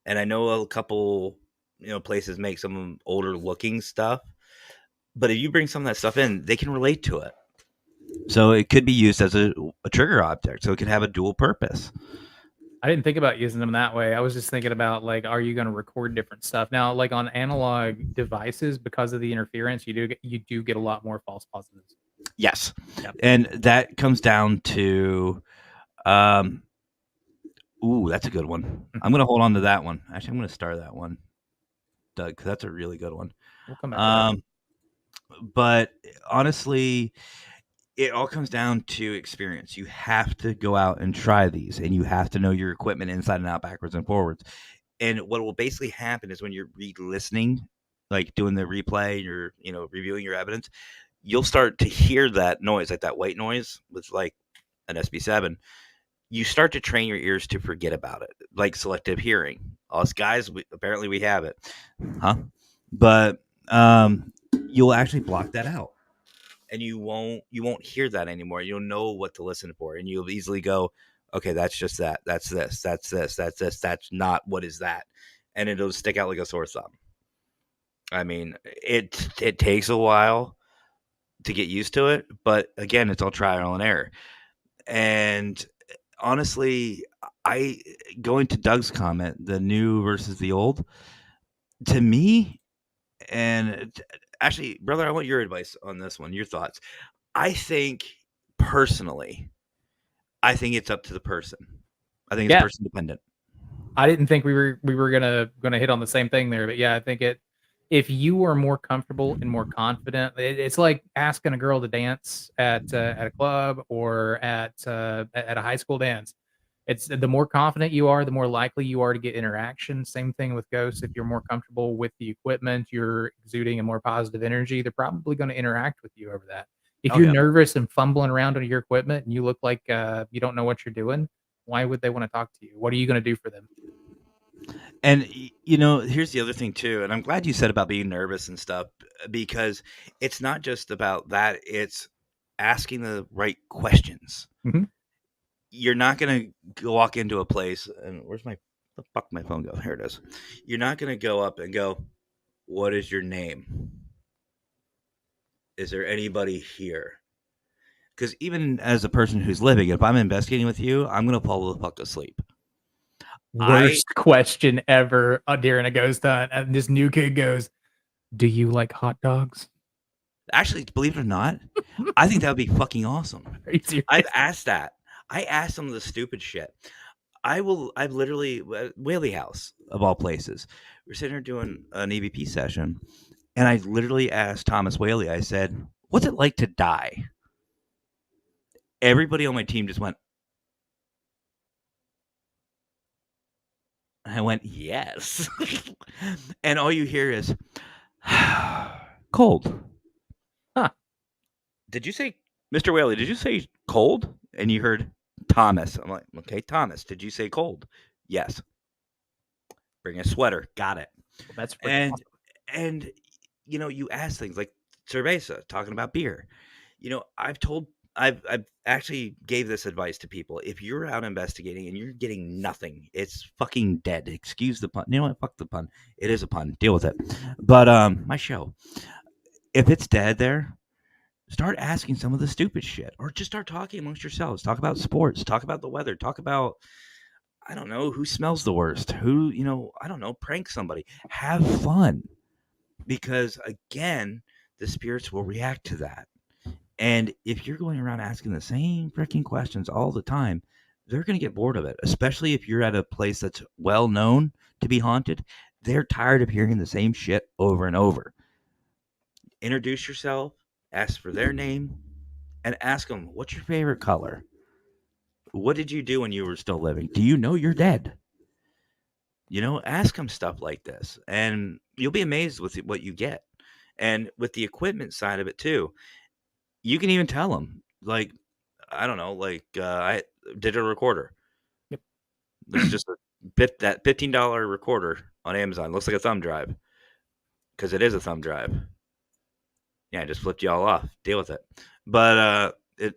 and I know a couple, places make some older looking stuff, but if you bring some of that stuff in, they can relate to it. So it could be used as a trigger object. So it could have a dual purpose. I didn't think about using them that way. I was just thinking about, like, are you going to record different stuff now? Like on analog devices, because of the interference, you do get a lot more false positives. Yes, Yep. And that comes down to, ooh, that's a good one. I'm going to hold on to that one. Actually, I'm going to star that one, Doug, because that's a really good one. We'll come back to that. But honestly, it all comes down to experience. You have to go out and try these, and you have to know your equipment inside and out, backwards and forwards. And what will basically happen is when you're re-listening, like doing the replay, you're reviewing your evidence, you'll start to hear that noise, like that white noise with like an SB7. You start to train your ears to forget about it, like selective hearing. Us guys, apparently we have it, huh? But you'll actually block that out, and you won't hear that anymore. You'll know what to listen for, and you'll easily go, okay, that's just that. That's this. That's this. That's this. That's not. What is that? And it'll stick out like a sore thumb. I mean, it takes a while to get used to it, but again, it's all trial and error. And honestly, going to Doug's comment, the new versus the old, to me, and actually, brother, I want your advice on this one, your thoughts. I think personally, it's up to the person. I think it's person dependent. I didn't think we were gonna hit on the same thing there, but yeah, I think if you are more comfortable and more confident, it's like asking a girl to dance at a club or at a high school dance. It's the more confident you are, the more likely you are to get interaction. Same thing with ghosts. If you're more comfortable with the equipment, you're exuding a more positive energy, they're probably going to interact with you over that. If you're nervous and fumbling around on your equipment and you look like you don't know what you're doing, why would they want to talk to you? What are you going to do for them? And here's the other thing too, and I'm glad you said about being nervous and stuff, because it's not just about that, it's asking the right questions. Mhm. You're not going to walk into a place, and where's the fuck my phone go? Here it is. You're not going to go up and go, what is your name? Is there anybody here? Because even as a person who's living, if I'm investigating with you, I'm going to fall the fuck asleep. Worst question ever during a ghost hunt. And this new kid goes, "Do you like hot dogs?" Actually, believe it or not, I think that would be fucking awesome. Are you serious? I've asked that. I asked some of the stupid shit. I've literally, Whaley House, of all places, we're sitting here doing an EVP session, and I literally asked Thomas Whaley, I said, what's it like to die? Everybody on my team just went, I went, yes. And all you hear is, cold. Huh. Did you say, Mr. Whaley, did you say cold? And you heard Thomas. I'm like, okay, Thomas, did you say cold? Yes. Bring a sweater. Got it. Well, that's And awesome. and you ask things like cerveza, talking about beer. I've actually gave this advice to people. If you're out investigating and you're getting nothing, it's fucking dead. Excuse the pun. You know what? Fuck the pun. It is a pun. Deal with it. But my show, if it's dead there, start asking some of the stupid shit, or just start talking amongst yourselves. Talk about sports. Talk about the weather. Talk about, I don't know, who smells the worst. Who, I don't know, prank somebody. Have fun, because again, the spirits will react to that. And if you're going around asking the same freaking questions all the time, they're going to get bored of it, especially if you're at a place that's well known to be haunted. they're tired of hearing the same shit over and over. Introduce yourself, ask for their name, and ask them, what's your favorite color? What did you do when you were still living? Do you know you're dead? Ask them stuff like this, and you'll be amazed with what you get. And with the equipment side of it too, you can even tell them, like, I don't know, like I digital recorder. Yep. It's just that $15 recorder on Amazon. Looks like a thumb drive because it is a thumb drive. Yeah, I just flipped you all off. Deal with it. But you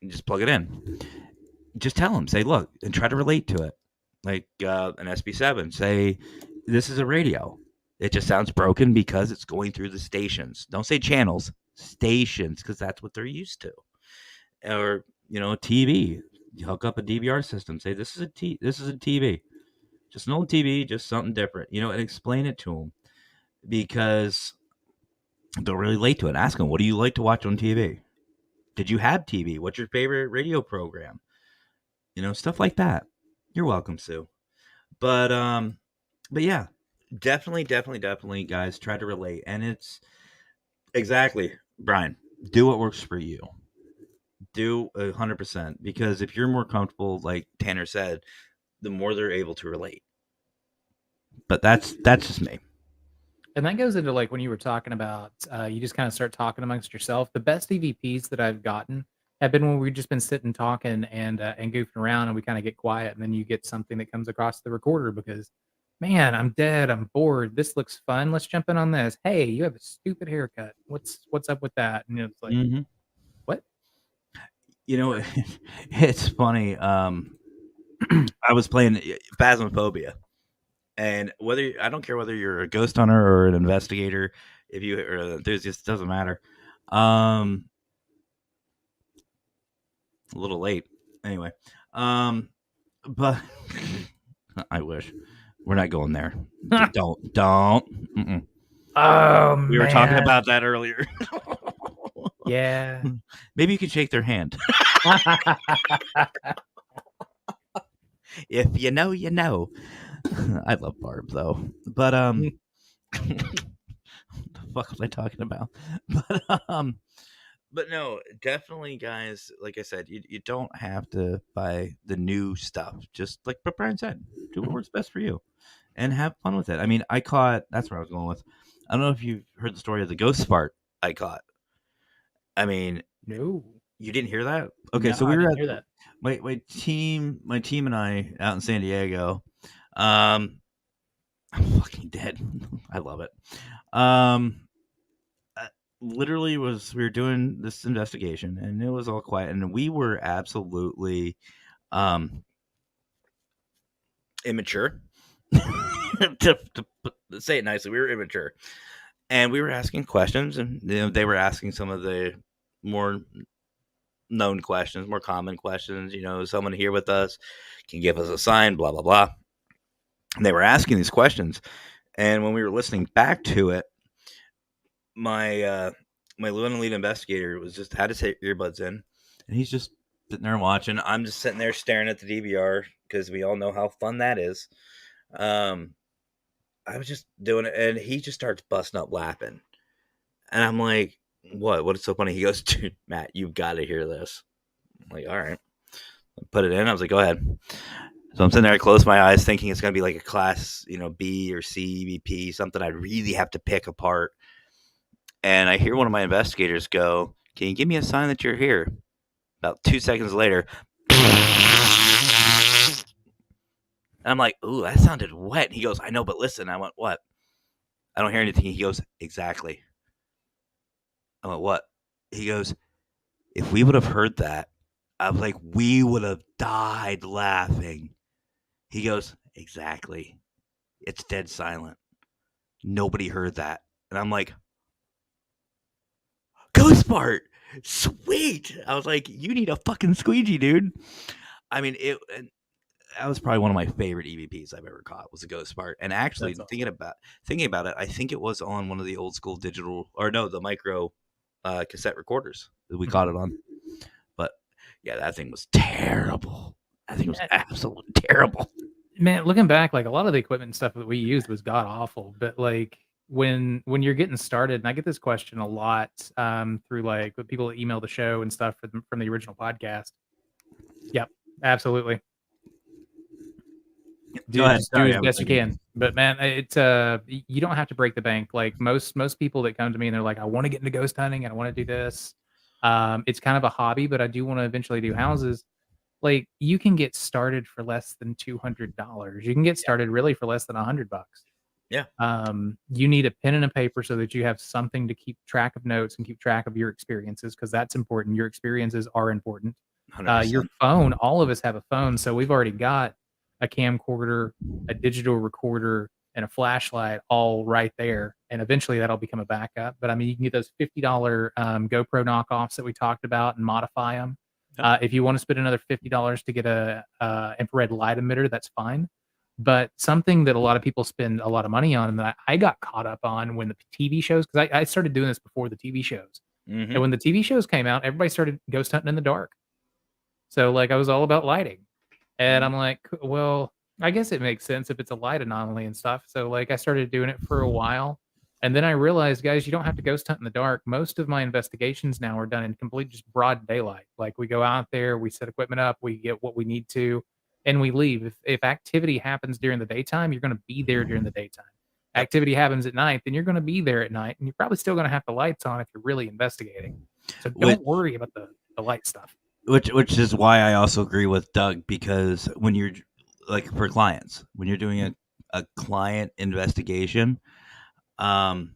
just plug it in. Just tell them, say, look, and try to relate to it. Like an SB7, say, this is a radio. It just sounds broken because it's going through the stations. Don't say channels, stations, because that's what they're used to. Or a TV. You hook up a DVR system. Say, this is a TV. Just an old TV, just something different. And explain it to them because they'll really relate to it. Ask them, what do you like to watch on TV? Did you have TV? What's your favorite radio program? Stuff like that. You're welcome, Sue. But yeah, definitely, guys, try to relate. And it's exactly, Brian, do what works for you. Do 100%, because if you're more comfortable, like Tanner said, the more they're able to relate. But that's just me. And that goes into like when you were talking about, you just kind of start talking amongst yourself. The best EVPs that I've gotten have been when we've just been sitting talking and goofing around, and we kind of get quiet, and then you get something that comes across the recorder because, man, I'm dead, I'm bored. This looks fun. Let's jump in on this. Hey, you have a stupid haircut. What's up with that? And it's like, what? It's funny. I was playing Phasmophobia. And I don't care whether you're a ghost hunter or an investigator, if you are an enthusiast, doesn't matter. A little late, anyway. But I wish we're not going there. Don't. Mm-mm. Oh, we were talking about that earlier. Yeah. Maybe you could shake their hand. If you know, you know. I love Barb though, but what the fuck was I talking about? But no, definitely, guys. Like I said, you don't have to buy the new stuff. Just like Brian said, do what works best for you, and have fun with it. I mean, that's where I was going with. I don't know if you've heard the story of the ghost fart I caught. I mean, no, you didn't hear that? Okay, no, so we were hear that. my team and I out in San Diego. I'm fucking dead. I love it. Literally we were doing this investigation and it was all quiet and we were absolutely immature. to say it nicely, we were immature. And we were asking questions and they were asking some of the more known questions, more common questions. Someone here with us can give us a sign, blah, blah, blah. And they were asking these questions. And when we were listening back to it, my little lead investigator had his earbuds in, and he's just sitting there watching. I'm just sitting there staring at the DVR because we all know how fun that is. I was just doing it, and he just starts busting up laughing. And I'm like, what? What is so funny? He goes, dude, Matt, you've got to hear this. I'm like, all right. I put it in. I was like, go ahead. So I'm sitting there, I close my eyes thinking it's going to be like a class, B or C, EVP, something I'd really have to pick apart. And I hear one of my investigators go, can you give me a sign that you're here? About 2 seconds later. And I'm like, ooh, that sounded wet. He goes, I know, but listen. I went, what? I don't hear anything. He goes, exactly. I went, what? He goes, if we would have heard that, I was like, we would have died laughing. He goes, exactly. It's dead silent. Nobody heard that. And I'm like, ghost fart. Sweet. I was like, you need a fucking squeegee, dude. I mean, that was probably one of my favorite EVPs I've ever caught was a ghost fart. And actually thinking about it, I think it was on one of the old school the micro cassette recorders that we caught it on. But yeah, that thing was terrible. I think it was absolutely terrible. Man, looking back, like a lot of the equipment and stuff that we used was god awful. But like when you're getting started, and I get this question a lot through like with people that email the show and stuff from the original podcast. Yep, absolutely. Go Do ahead. just do Sorry, as I was best you thinking. can. But man, it's you don't have to break the bank. Like most people that come to me and they're like, I want to get into ghost hunting and I want to do this. It's kind of a hobby, but I do want to eventually do houses. Like you can get started for less than $200. You can get Yeah. started really for less than $100. Yeah. You need a pen and a paper so that you have something to keep track of notes and keep track of your experiences because that's important. Your experiences are important. Your 100%. phone, all of us have a phone, so we've already got a camcorder, a digital recorder, and a flashlight all right there. And eventually that'll become a backup. But I mean, you can get those $50 GoPro knockoffs that we talked about and modify them. Yep. If you want to spend another $50 to get a infrared light emitter, that's fine. But something that a lot of people spend a lot of money on, and that I got caught up on when the TV shows, because I started doing this before the TV shows. Mm-hmm. And when the TV shows came out, everybody started ghost hunting in the dark. So like I was all about lighting. And I'm like, well, I guess it makes sense if it's a light anomaly and stuff. So like I started doing it for a while. And then I realized, guys, you don't have to ghost hunt in the dark. Most of my investigations now are done in complete just broad daylight. Like we go out there, we set equipment up, we get what we need to, and we leave. If activity happens during the daytime, you're going to be there during the daytime. Yep. Activity happens at night, then you're going to be there at night, and you're probably still going to have the lights on if you're really investigating. So don't worry about the light stuff. Which is why I also agree with Doug, because when you're like for clients, when you're doing a client investigation, find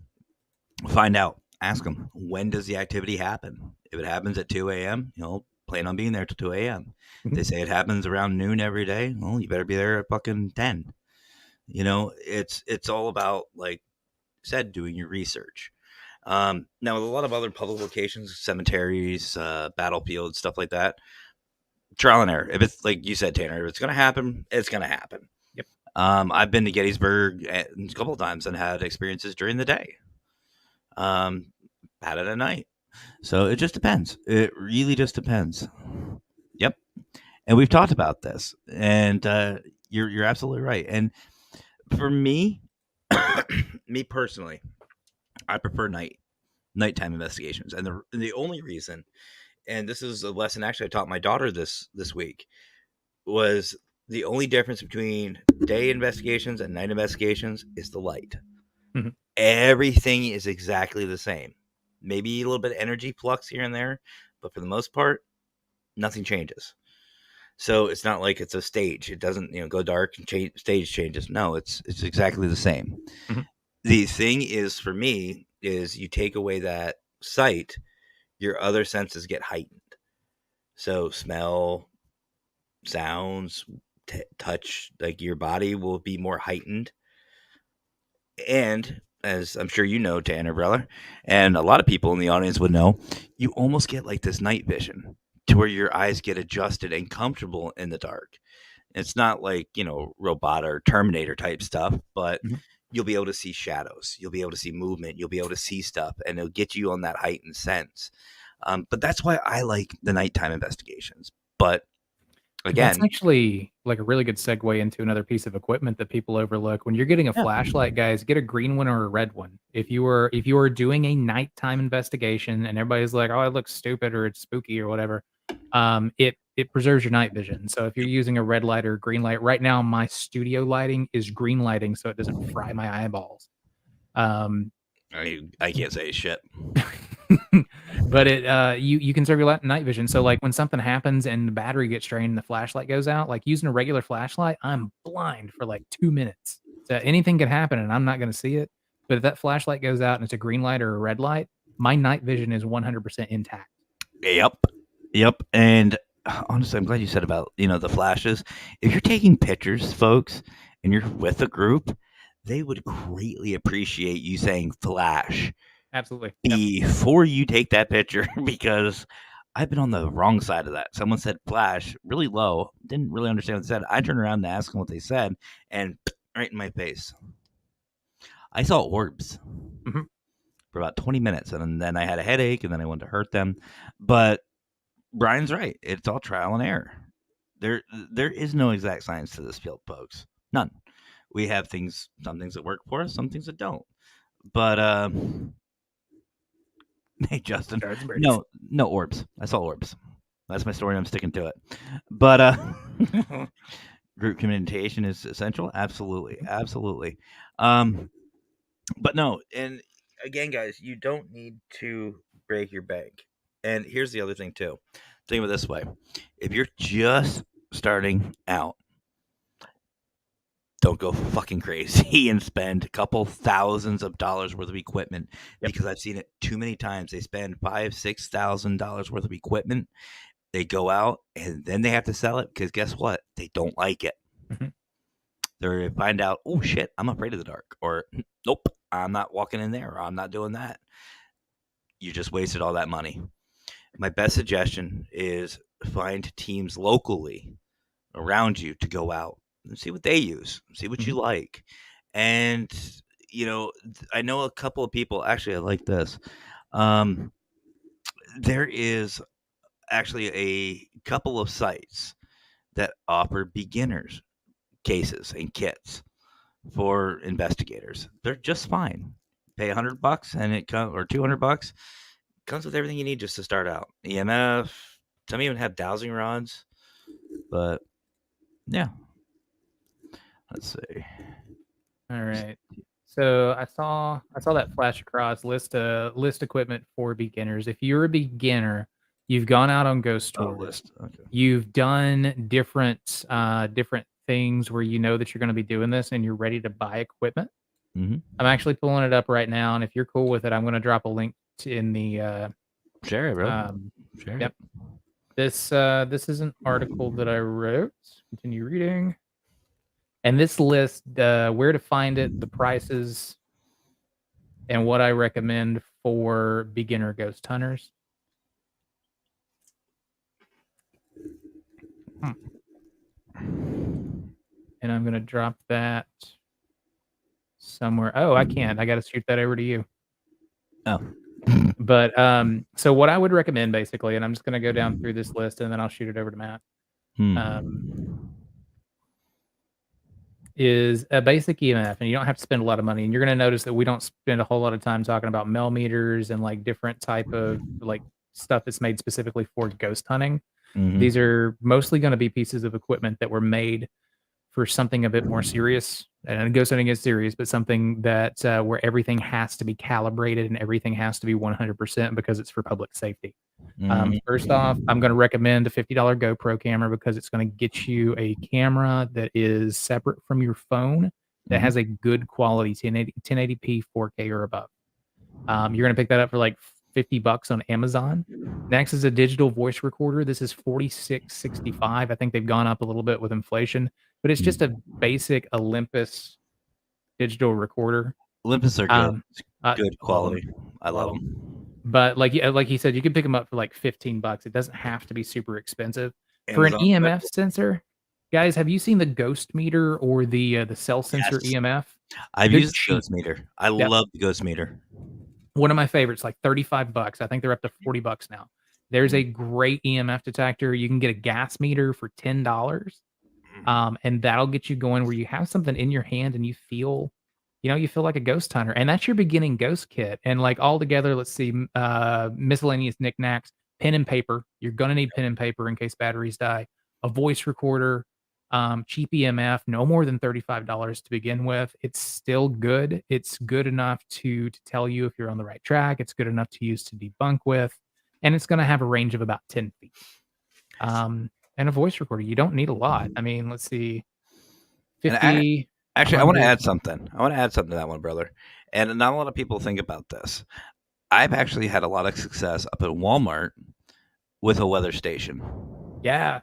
out, ask them, when does the activity happen? If it happens at 2 a.m., plan on being there till 2 a.m. If they say it happens around noon every day, well, you better be there at fucking 10. It's all about, like I said, doing your research. Now, with a lot of other public locations, cemeteries, battlefields, stuff like that, trial and error. If it's like you said, Tanner, if it's going to happen, it's going to happen. Yep. I've been to Gettysburg a couple of times and had experiences during the day. Had it at night. So it just depends. It really just depends. Yep. And we've talked about this, and you're absolutely right. And for me, me personally, I prefer nighttime investigations, and the only reason, and this is a lesson actually I taught my daughter this week, was the only difference between day investigations and night investigations is the light. Mm-hmm. Everything is exactly the same. Maybe a little bit of energy flux here and there, but for the most part, nothing changes. So it's not like it's a stage. It doesn't go dark and stage changes. No, it's exactly the same. Mm-hmm. The thing is, for me, is you take away that sight, your other senses get heightened. So smell, sounds, touch, like your body will be more heightened. And as I'm sure you know, Tanner, brother, and a lot of people in the audience would know, you almost get like this night vision to where your eyes get adjusted and comfortable in the dark. It's not like, robot or Terminator type stuff, but you'll be able to see shadows. You'll be able to see movement. You'll be able to see stuff, and it'll get you on that heightened sense. But that's why I like the nighttime investigations. But again, that's actually like a really good segue into another piece of equipment that people overlook. When you're getting a flashlight, guys, get a green one or a red one. If you are doing a nighttime investigation and everybody's like, "Oh, it looks stupid" or "It's spooky" or whatever, it preserves your night vision. So if you're using a red light or a green light, right now my studio lighting is green lighting, so it doesn't fry my eyeballs. I can't say shit. But you conserve your night vision. So like when something happens and the battery gets drained and the flashlight goes out, like using a regular flashlight, I'm blind for like 2 minutes. So anything could happen and I'm not going to see it. But if that flashlight goes out and it's a green light or a red light, my night vision is 100% intact. Yep. And honestly, I'm glad you said about the flashes. If you're taking pictures, folks, and you're with a group, they would greatly appreciate you saying flash. Absolutely. Before you take that picture, because I've been on the wrong side of that. Someone said flash really low, didn't really understand what they said. I turned around to ask them what they said, and right in my face. I saw orbs for about 20 minutes, and then I had a headache, and then I wanted to hurt them. But Brian's right. It's all trial and error. There is no exact science to this field, folks. None. We have some things that work for us, some things that don't. But hey, Justin, Shards and birdies. no orbs. I saw orbs. That's my story. I'm sticking to it. But group communication is essential. Absolutely, absolutely. But no, and again, guys, you don't need to break your bank. And here's the other thing too. Think of it this way: if you're just starting out, don't go fucking crazy and spend a couple thousands of dollars worth of equipment because I've seen it too many times. They spend $5,000-6,000 worth of equipment. They go out and then they have to sell it because guess what? They don't like it. Mm-hmm. They find out, oh shit, I'm afraid of the dark, or nope, I'm not walking in there, or I'm not doing that. You just wasted all that money. My best suggestion is find teams locally around you to go out and see what they use, see what you like. And, I know a couple of people, actually, I like this. There is actually a couple of sites that offer beginners cases and kits for investigators. They're just fine. Pay $100 and it comes, or $200, comes with everything you need just to start out. EMF, some even have dowsing rods, but yeah. Let's see. All right. So I saw that flash across list equipment for beginners. If you're a beginner, you've gone out on ghost tours. List. Okay. You've done different things where you know that you're going to be doing this and you're ready to buy equipment. Mm-hmm. I'm actually pulling it up right now, and if you're cool with it, I'm going to drop a link in the Share it, bro. Share yep. it. This is an article that I wrote. Continue reading. And this list, where to find it, the prices, and what I recommend for beginner ghost hunters. And I'm going to drop that somewhere. Oh, I can't. I got to shoot that over to you. Oh. But so what I would recommend basically, and I'm just going to go down through this list and then I'll shoot it over to Matt. Is a basic EMF, and you don't have to spend a lot of money. And you're going to notice that we don't spend a whole lot of time talking about millimeters and like different type of like stuff that's made specifically for ghost hunting. Mm-hmm. These are mostly going to be pieces of equipment that were made for something a bit more serious. And ghost hunting is serious, but something that where everything has to be calibrated and everything has to be 100% because it's for public safety. First off, I'm going to recommend a $50 GoPro camera because it's going to get you a camera that is separate from your phone that has a good quality 1080p 4K or above. You're going to pick that up for like $50 on Amazon. Next is a digital voice recorder. This is $46.65. I think they've gone up a little bit with inflation, but it's just a basic Olympus digital recorder. Olympus are good. Good quality. I love them. But like he said, you can pick them up for like $15. It doesn't have to be super expensive. For an EMF sensor, guys, have you seen the Ghost Meter or the cell sensor EMF? I've used the Ghost Meter. I love the Ghost Meter. One of my favorites, like $35. I think they're up to $40 now. There's a great EMF detector. You can get a gas meter for $10. And that'll get you going where you have something in your hand and you feel like a ghost hunter. And that's your beginning ghost kit. And like all together, let's see, miscellaneous knickknacks, pen and paper. You're going to need pen and paper in case batteries die. A voice recorder, cheap EMF, no more than $35 to begin with. It's still good. It's good enough to tell you if you're on the right track. It's good enough to use to debunk with. And it's going to have a range of about 10 feet. And a voice recorder. You don't need a lot. I mean, let's see. 50. Actually, I want to add something. I want to add something to that one, brother. And not a lot of people think about this. I've actually had a lot of success up at Walmart with a weather station. Yeah.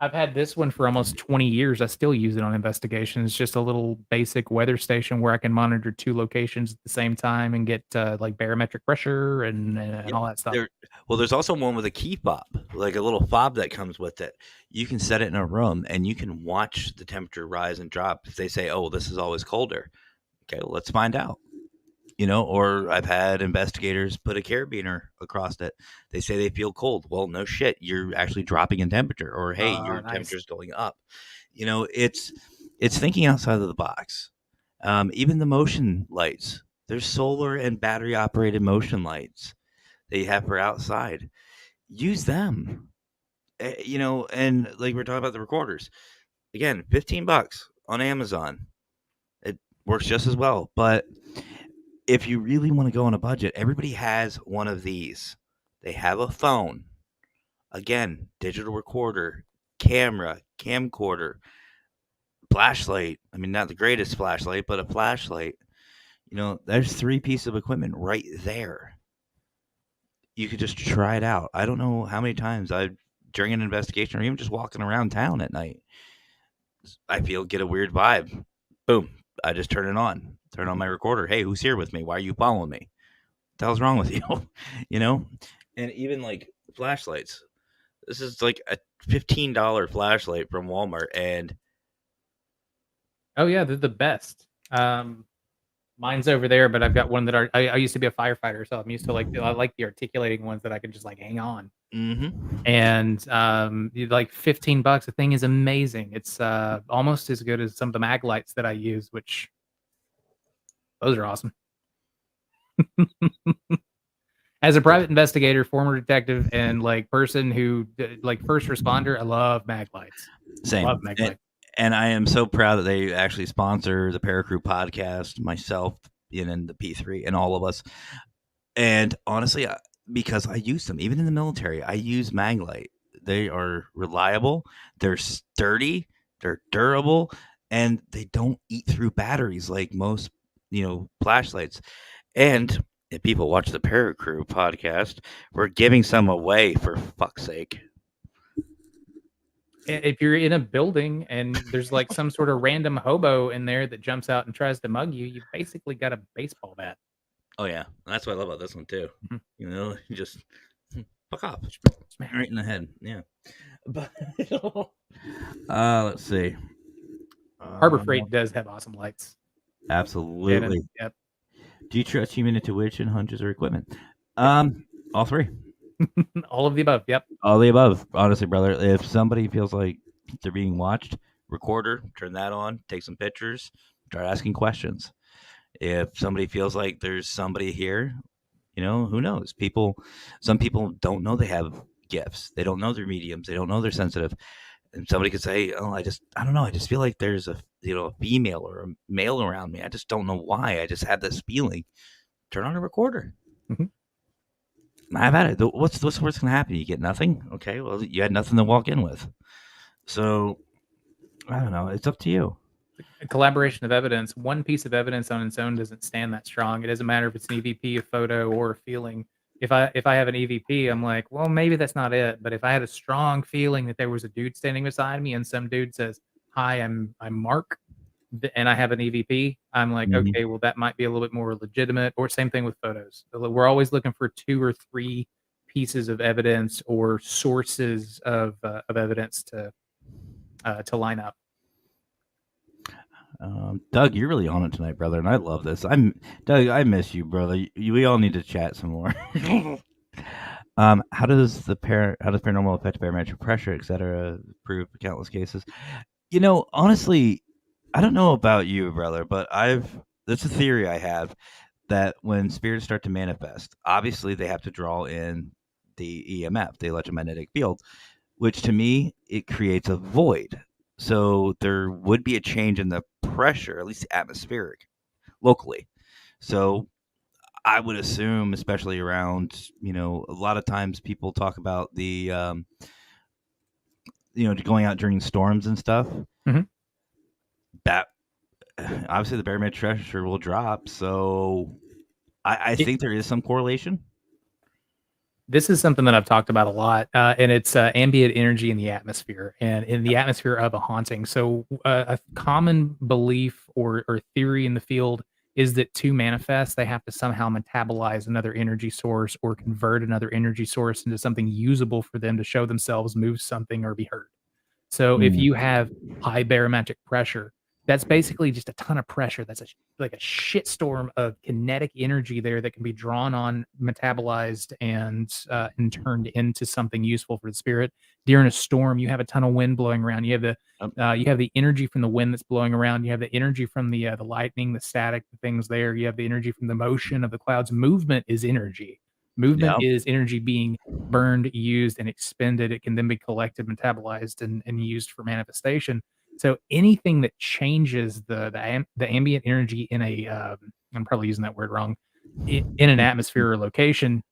I've had this one for almost 20 years. I still use it on investigations. It's just a little basic weather station where I can monitor 2 locations at the same time and get like barometric pressure and all that stuff. There's also one with a key fob, like a little fob that comes with it. You can set it in a room and you can watch the temperature rise and drop. If they say, oh, this is always colder. Okay, well, let's find out. or I've had investigators put a carabiner across it. They say they feel cold. Well, no shit, you're actually dropping in temperature, or hey, your Nice. temperature's going up. It's thinking outside of the box. Even the motion lights. There's solar and battery operated motion lights that you have for outside. Use them. And like we're talking about the recorders. Again, $15 on Amazon. It works just as well. But if you really want to go on a budget, everybody has one of these. They have a phone. Again, digital recorder, camera, camcorder, flashlight. I mean, not the greatest flashlight, but a flashlight. There's 3 pieces of equipment right there. You could just try it out. I don't know how many times during an investigation or even just walking around town at night, I get a weird vibe. Boom. I just turn it on. Turn on my recorder. Hey, who's here with me? Why are you following me? What the hell's wrong with you? And even like flashlights. This is like a $15 flashlight from Walmart, and Oh yeah, they're the best. Mine's over there, but I've got one that I used to be a firefighter, so I'm used to I like the articulating ones that I can just like hang on. And you like $15. The thing is amazing. It's almost as good as some of the mag lights that I use, which those are awesome. As a private investigator, former detective, and like person who like first responder, I love mag lights. Same. Love mag lights. And I am so proud that they actually sponsor the Para-Prob podcast, myself, and the P3, and all of us. And honestly, because I use them, even in the military, I use Maglite. They are reliable, they're sturdy, they're durable, and they don't eat through batteries like most, flashlights. And if people watch the Para-Prob podcast, we're giving some away, for fuck's sake. If you're in a building and there's like some sort of random hobo in there that jumps out and tries to mug you, you basically got a baseball bat. Oh yeah, that's what I love about this one too. You just fuck off, Smack. right in the head. Yeah, but let's see. Harbor Freight does have awesome lights. Absolutely. Yep. Do you trust human intuition, hunches, or equipment? All 3. All of the above. Yep. All the above. Honestly, brother, if somebody feels like they're being watched, recorder, turn that on, take some pictures, start asking questions. If somebody feels like there's somebody here, who knows? Some people don't know they have gifts. They don't know they're mediums. They don't know they're sensitive. And somebody could say, "Oh, I don't know. I just feel like there's a female or a male around me. I just don't know why. I just have this feeling." Turn on a recorder. I've had it. What's the worst going to happen? You get nothing? Okay, well, you had nothing to walk in with. So, I don't know. It's up to you. A collaboration of evidence. One piece of evidence on its own doesn't stand that strong. It doesn't matter if it's an EVP, a photo, or a feeling. If I have an EVP, I'm like, well, maybe that's not it. But if I had a strong feeling that there was a dude standing beside me and some dude says, "Hi, I'm Mark," and I have an EVP, I'm like, okay, well, that might be a little bit more legitimate. Or same thing with photos. We're always looking for 2 or 3 pieces of evidence or sources of evidence to line up. Doug, you're really on it tonight, brother, and I love this. Doug. I miss you, brother. We all need to chat some more. How does paranormal affect barometric pressure, etc., prove countless cases? Honestly, I don't know about you, brother, but that's a theory I have that when spirits start to manifest, obviously they have to draw in the EMF, the electromagnetic field, which to me, it creates a void. So there would be a change in the pressure, at least atmospheric, locally. So I would assume, especially around, a lot of times people talk about the, going out during storms and stuff. That obviously the barometric pressure will drop. So I think there is some correlation. This is something that I've talked about a lot, and it's ambient energy in the atmosphere and in the atmosphere of a haunting. So a common belief or theory in the field is that to manifest, they have to somehow metabolize another energy source or convert another energy source into something usable for them to show themselves, move something, or be heard. So if you have high barometric pressure, That's basically just a ton of pressure. That's like a shitstorm of kinetic energy there that can be drawn on, metabolized, and turned into something useful for the spirit. During a storm, you have a ton of wind blowing around. You have the energy from the wind that's blowing around. You have the energy from the lightning, the static, the things there. You have the energy from the motion of the clouds. Movement is energy. Movement Yeah. is energy being burned, used, and expended. It can then be collected, metabolized, and used for manifestation. So anything that changes the ambient energy in a I'm probably using that word wrong, in an atmosphere or location,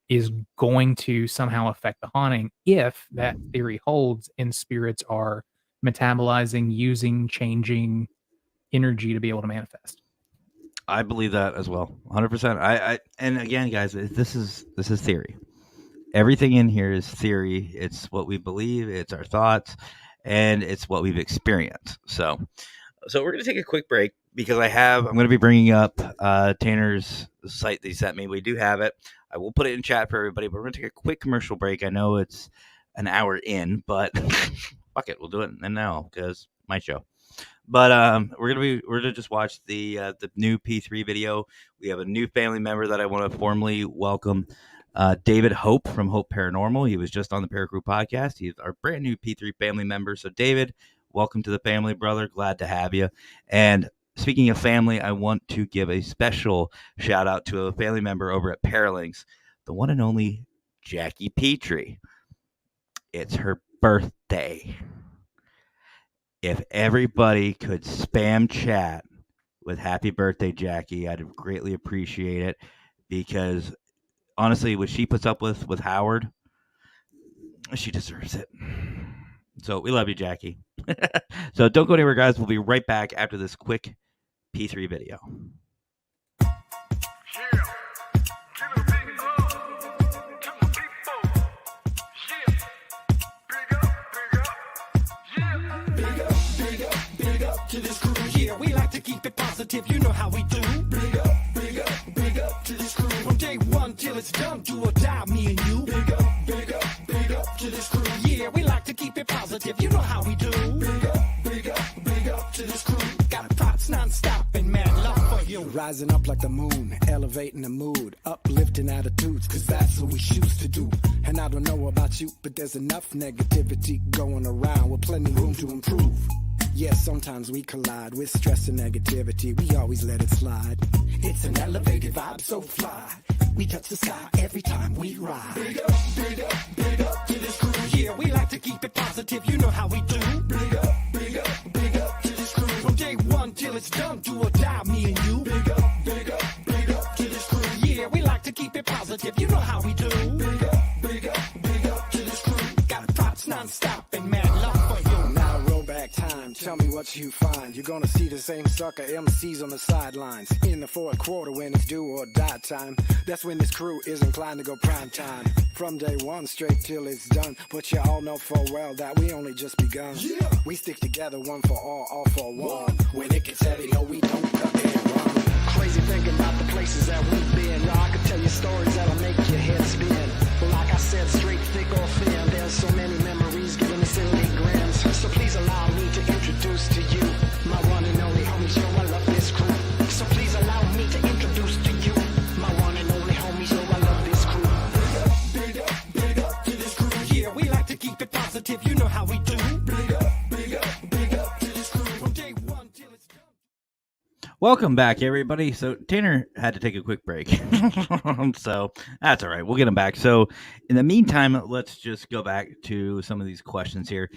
is going to somehow affect the haunting if that theory holds and spirits are metabolizing, using, changing energy to be able to manifest. I believe that as well, 100%. And again, guys, this is theory. Everything in here is theory. It's what we believe. It's our thoughts, and it's what we've experienced. So we're gonna take a quick break because I'm going to be bringing up Tanner's site that he sent me. We do have it. I will put it in chat for everybody, but we're going to take a quick commercial break. I know it's an hour in, but fuck it, we'll do it now because my show. But we're gonna just watch the new P3 video. We have a new family member that I want to formally welcome, David Hope from Hope Paranormal. He was just on the Para-Prob podcast. He's our brand new P3 family member. So David, welcome to the family, brother. Glad to have you. And speaking of family, I want to give a special shout out to a family member over at Paralinks, the one and only Jackie Petrie. It's her birthday. If everybody could spam chat with happy birthday, Jackie, I'd greatly appreciate it, because honestly, what she puts up with Howard, she deserves it. So we love you, Jackie. So don't go anywhere, guys. We'll be right back after this quick P3 video. To this crew here, we like to keep it positive, you know how we do. Big up to this crew. From day one till it's done, do or die, me and you. Big up to this crew. Yeah, we like to keep it positive, you know how we do. Big up to this crew. Got props non-stop and mad love for you. Rising up like the moon, elevating the mood, uplifting attitudes, cause that's what we choose to do. And I don't know about you, but there's enough negativity going around with plenty room to improve. Yeah, sometimes we collide with stress and negativity. We always let it slide. It's an elevated vibe, so fly. We touch the sky every time we ride. Big up to this crew. Yeah, we like to keep it positive. You know how we do. Big up to this crew. From day one till it's done, do or die, me and you. Big up to this crew. Yeah, we like to keep it positive. You know how we do. Big up to this crew. Got props non-stop and mad love for you. Now roll back time. Tell me what you find. You're gonna see the same sucker MCs on the sidelines. In the fourth quarter when it's do or die time. That's when this crew is inclined to go prime time. From day one straight till it's done. But you all know full well that we only just begun. Yeah. We stick together, one for all for one. When it gets heavy, no, we don't cut and run. Crazy thinking about the places that we've been. Now I could tell you stories that'll make your head spin. But like I said, straight, thick or thin, there's so many memories giving me silly grins. So please allow me to introduce to you my one and only homies. Yo, I love this crew. So please allow me to introduce to you my one and only homies. Yo, I love this crew. Big up to this crew. Yeah, we like to keep it positive. You know how we do. Big up to this crew. From day one till it's done. Welcome back, everybody. So Tanner had to take a quick break. So that's all right. We'll get him back. So in the meantime, let's just go back to some of these questions here.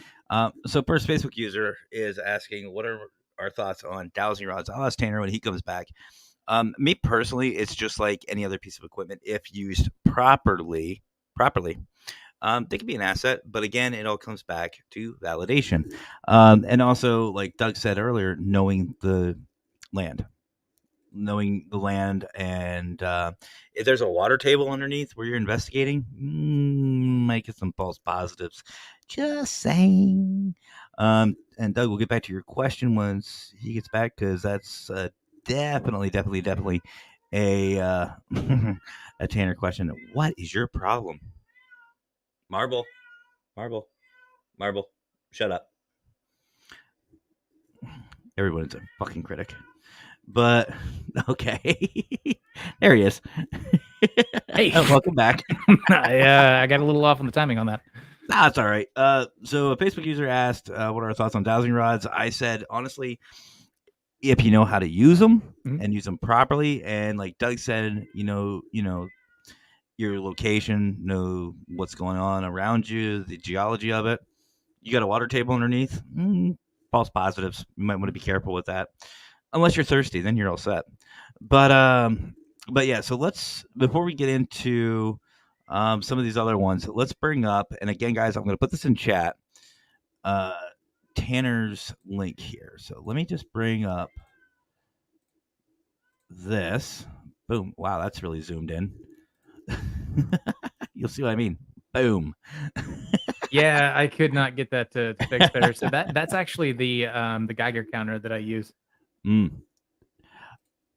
So first Facebook user is asking, what are our thoughts on dowsing rods? I'll ask Tanner when he comes back. Me personally, it's just like any other piece of equipment. If used properly, they can be an asset. But again, it all comes back to validation. And also, like Doug said earlier, knowing the land, and if there's a water table underneath where you're investigating, might get some false positives. Just saying. And Doug, we'll get back to your question once he gets back, because that's definitely a a Tanner question. What is your problem? Marble, shut up. Everyone's a fucking critic. But okay, there he is. Hey. Welcome back. I got a little off on the timing on that. That's all right. So a Facebook user asked, "What are our thoughts on dowsing rods?" I said, honestly, if you know how to use them and use them properly, and like Doug said, you know your location, know what's going on around you, the geology of it. You got a water table underneath. False positives. You might want to be careful with that. Unless you're thirsty, then you're all set. But yeah. So let's before we get into some of these other ones, let's bring up, and again, guys, I'm going to put this in chat. Tanner's link here. So let me just bring up this. Boom. Wow, that's really zoomed in. You'll see what I mean. Boom. Yeah, I could not get that to fix better. So that's actually the Geiger counter that I use. You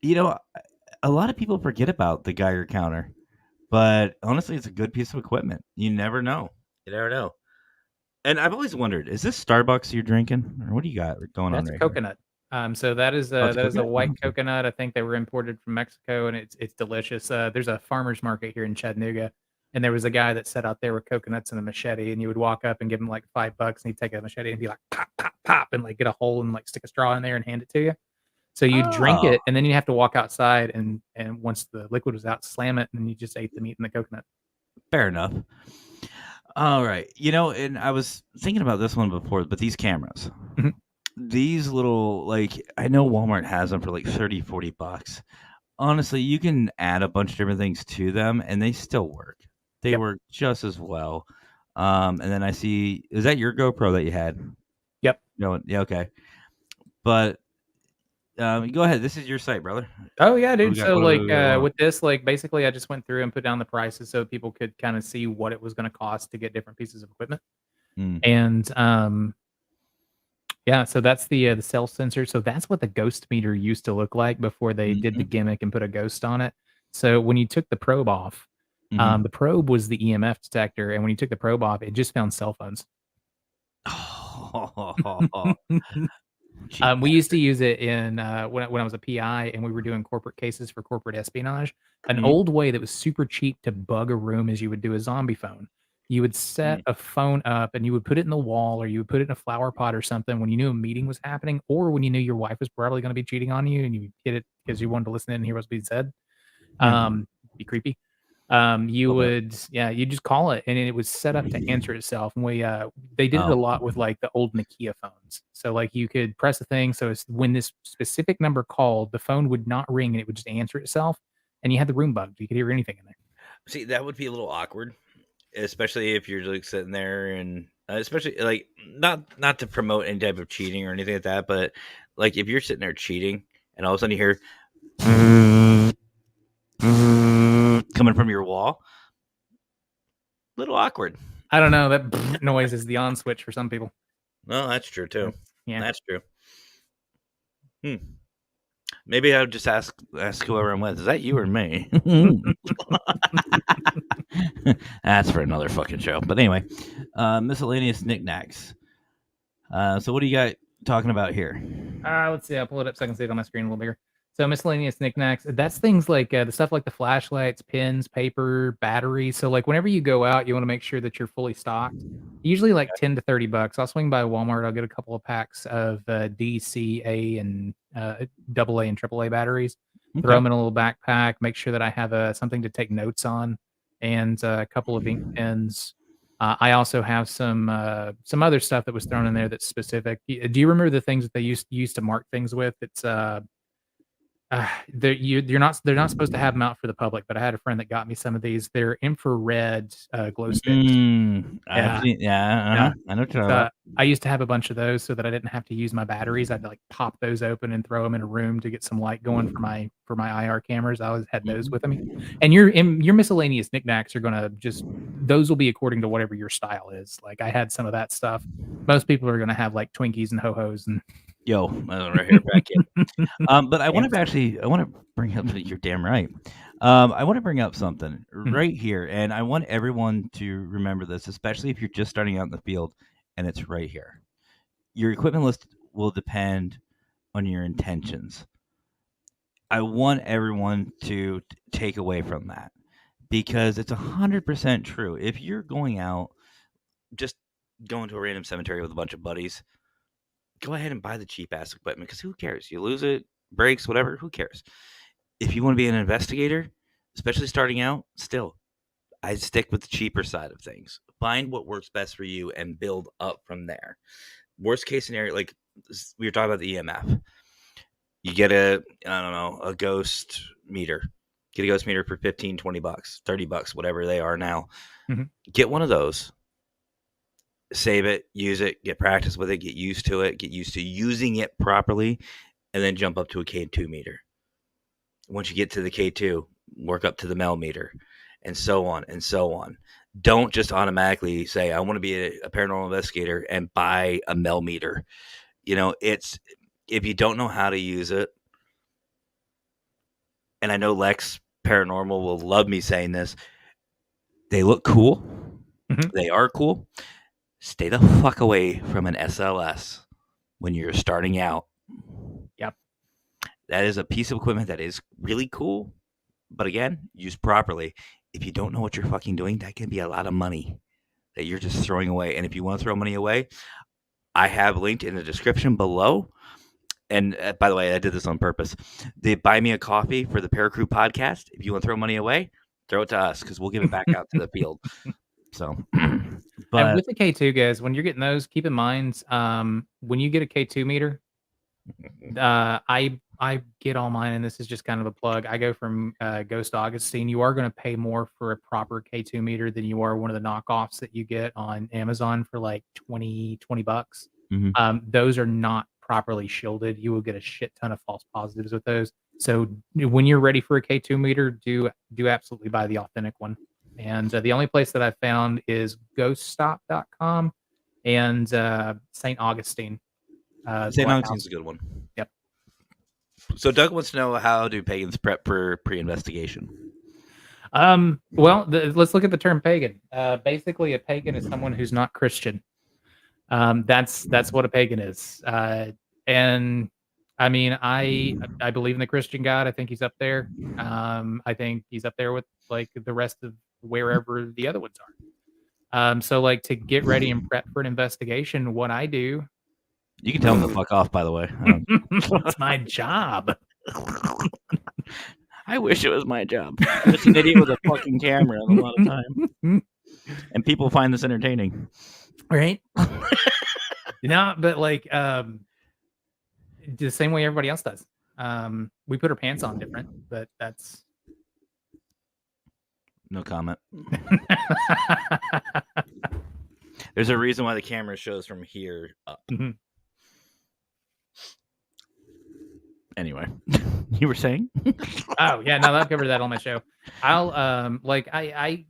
know, a lot of people forget about the Geiger counter, but honestly, it's a good piece of equipment. You never know. You never know. And I've always wondered, is this Starbucks you're drinking, or what do you got going on That's right coconut. So that is a coconut? white Okay. coconut. I think they were imported from Mexico, and it's delicious. There's a farmer's market here in Chattanooga, and there was a guy that sat out there with coconuts and a machete, and you would walk up and give him like $5, and he'd take a machete and be like pop, pop, pop, and like get a hole and like stick a straw in there and hand it to you. So you drink Oh, it, and then you have to walk outside, and once the liquid was out, slam it, and then you just ate the meat and the coconut. fair enough. All right. And I was thinking about this one before, but these cameras, Mhm. these little, like, I know Walmart has them for like $30-$40. Honestly, you can add a bunch of different things to them, and they still work. They Yep. work just as well. And then I see, is that your GoPro that you had? Yep. No, yeah, okay. But go ahead. This is your site, brother. Oh yeah, What do dude. we got? So What do like we got? with this, like basically I just went through and put down the prices so people could kind of see what it was going to cost to get different pieces of equipment. Mm. And yeah, so that's the cell sensor. So that's what the ghost meter used to look like before they did the Mhm. gimmick and put a ghost on it. So when you took the probe off, Mhm. the probe was the EMF detector, and when you took the probe off, it just found cell phones. Cheap We used to use it in when I was a PI and we were doing corporate cases for corporate espionage. An Mhm. old way that was super cheap to bug a room is you would do a zombie phone. You would set a phone up and you would put it in the wall or you would put it in a flower pot or something when you knew a meeting was happening or when you knew your wife was probably going to be cheating on you and you hit it because you wanted to listen in and hear what's being said. Yeah. Be creepy. You Little bit. would, yeah, you just call it, and it was set up to answer itself. And they did it a Oh. lot with like the old Nokia phones. So like you could press a thing, so it's when this specific number called, the phone would not ring, and it would just answer itself. And you had the room bugged; you could hear anything in there. See, that would be a little awkward, especially if you're like sitting there and especially like not to promote any type of cheating or anything like that, but like if you're sitting there cheating and all of a sudden you hear coming from your wall, little awkward. I don't know. That noise is the on switch for some people. No, that's true too. Yeah. That's true. Maybe I would just ask whoever I'm with. Is that you or me? That's for another fucking show. But anyway, miscellaneous knickknacks. So what do you got talking about here? Let's see. I'll pull it up so I can see it on my screen a little bigger. So miscellaneous knickknacks. That's things like the stuff like the flashlights, pens, paper, batteries. So like whenever you go out, you want to make sure that you're fully stocked. Usually like $10 to $30. I'll swing by Walmart. I'll get a couple of packs of D, C, A, and AA and AAA batteries. Throw them in a little backpack. Make sure that I have something to take notes on, and a couple of ink pens. I also have some other stuff that was thrown in there that's specific. Do you remember the things that they used to mark things with? It's they're not supposed to have them out for the public, but I had a friend that got me some of these. They're infrared glow sticks. I've Yeah. seen, Yeah. I know what you're talking So about. I used to have a bunch of those so that I didn't have to use my batteries. I'd like pop those open and throw them in a room to get some light going for my IR cameras. I always had those with me. And your miscellaneous knickknacks are gonna those will be according to whatever your style is. Like I had some of that stuff. Most people are gonna have like Twinkies and ho-hos and Yo, right here, back in. But I want to bring up. You're damn right. I want to bring up something right here, and I want everyone to remember this, especially if you're just starting out in the field, and it's right here. Your equipment list will depend on your intentions. I want everyone to take away from that because it's 100% true. If you're going out, just going to a random cemetery with a bunch of buddies, go ahead and buy the cheap ass equipment because who cares? You lose it, breaks, whatever, who cares? If you want to be an investigator, especially starting out, still, I stick with the cheaper side of things. Find what works best for you and build up from there. Worst case scenario, like we were talking about the EMF. You get a ghost meter. Get a ghost meter for 15, 20 bucks, 30 bucks, whatever they are now. Mhm. Get one of those. Save it, use it, get practice with it, get used to it, get used to using it properly, and then jump up to a K2 meter. Once you get to the K2, work up to the Mel meter, and so on and so on. Don't just automatically say, I want to be a paranormal investigator and buy a Mel meter. It's if you don't know how to use it, and I know Lex Paranormal will love me saying this, they look cool. Mhm. They are cool. Stay the fuck away from an SLS when you're starting out. Yep. That is a piece of equipment that is really cool, but again, used properly. If you don't know what you're fucking doing, that can be a lot of money that you're just throwing away. And if you want to throw money away, I have linked in the description below. And by the way, I did this on purpose. They buy me a coffee for the Para-Crew podcast. If you want to throw money away, throw it to us because we'll give it back out to the field. So, And but with the K2 guys, when you're getting those, keep in mind when you get a K2 meter, I get all mine, and this is just kind of a plug. I go from Ghost Augustine. You are going to pay more for a proper K2 meter than you are one of the knockoffs that you get on Amazon for like 20 bucks. Mhm. Those are not properly shielded. You will get a shit ton of false positives with those. So when you're ready for a K2 meter, do absolutely buy the authentic one. And the only place that I've found is ghoststop.com and St. Augustine. St. Augustine's a good one. Yep. So Doug wants to know, how do pagans prep for pre-investigation? Well, let's look at the term pagan. Basically, a pagan is someone who's not Christian. That's what a pagan is. And I mean, I believe in the Christian God. I think he's up there. I think he's up there with like the rest of wherever the other ones are. So like to get ready and prep for an investigation, what I do, You can tell him to fuck off, by the way. it's my job. I wish it was my job. I'm just an idiot with a fucking camera a lot of time. And people find this entertaining. Right? But like the same way everybody else does. We put our pants on different, but that's No comment. There's a reason why the camera shows from here up. Mhm. Anyway, you were saying? Oh yeah, no, I've covered that on my show. I'll I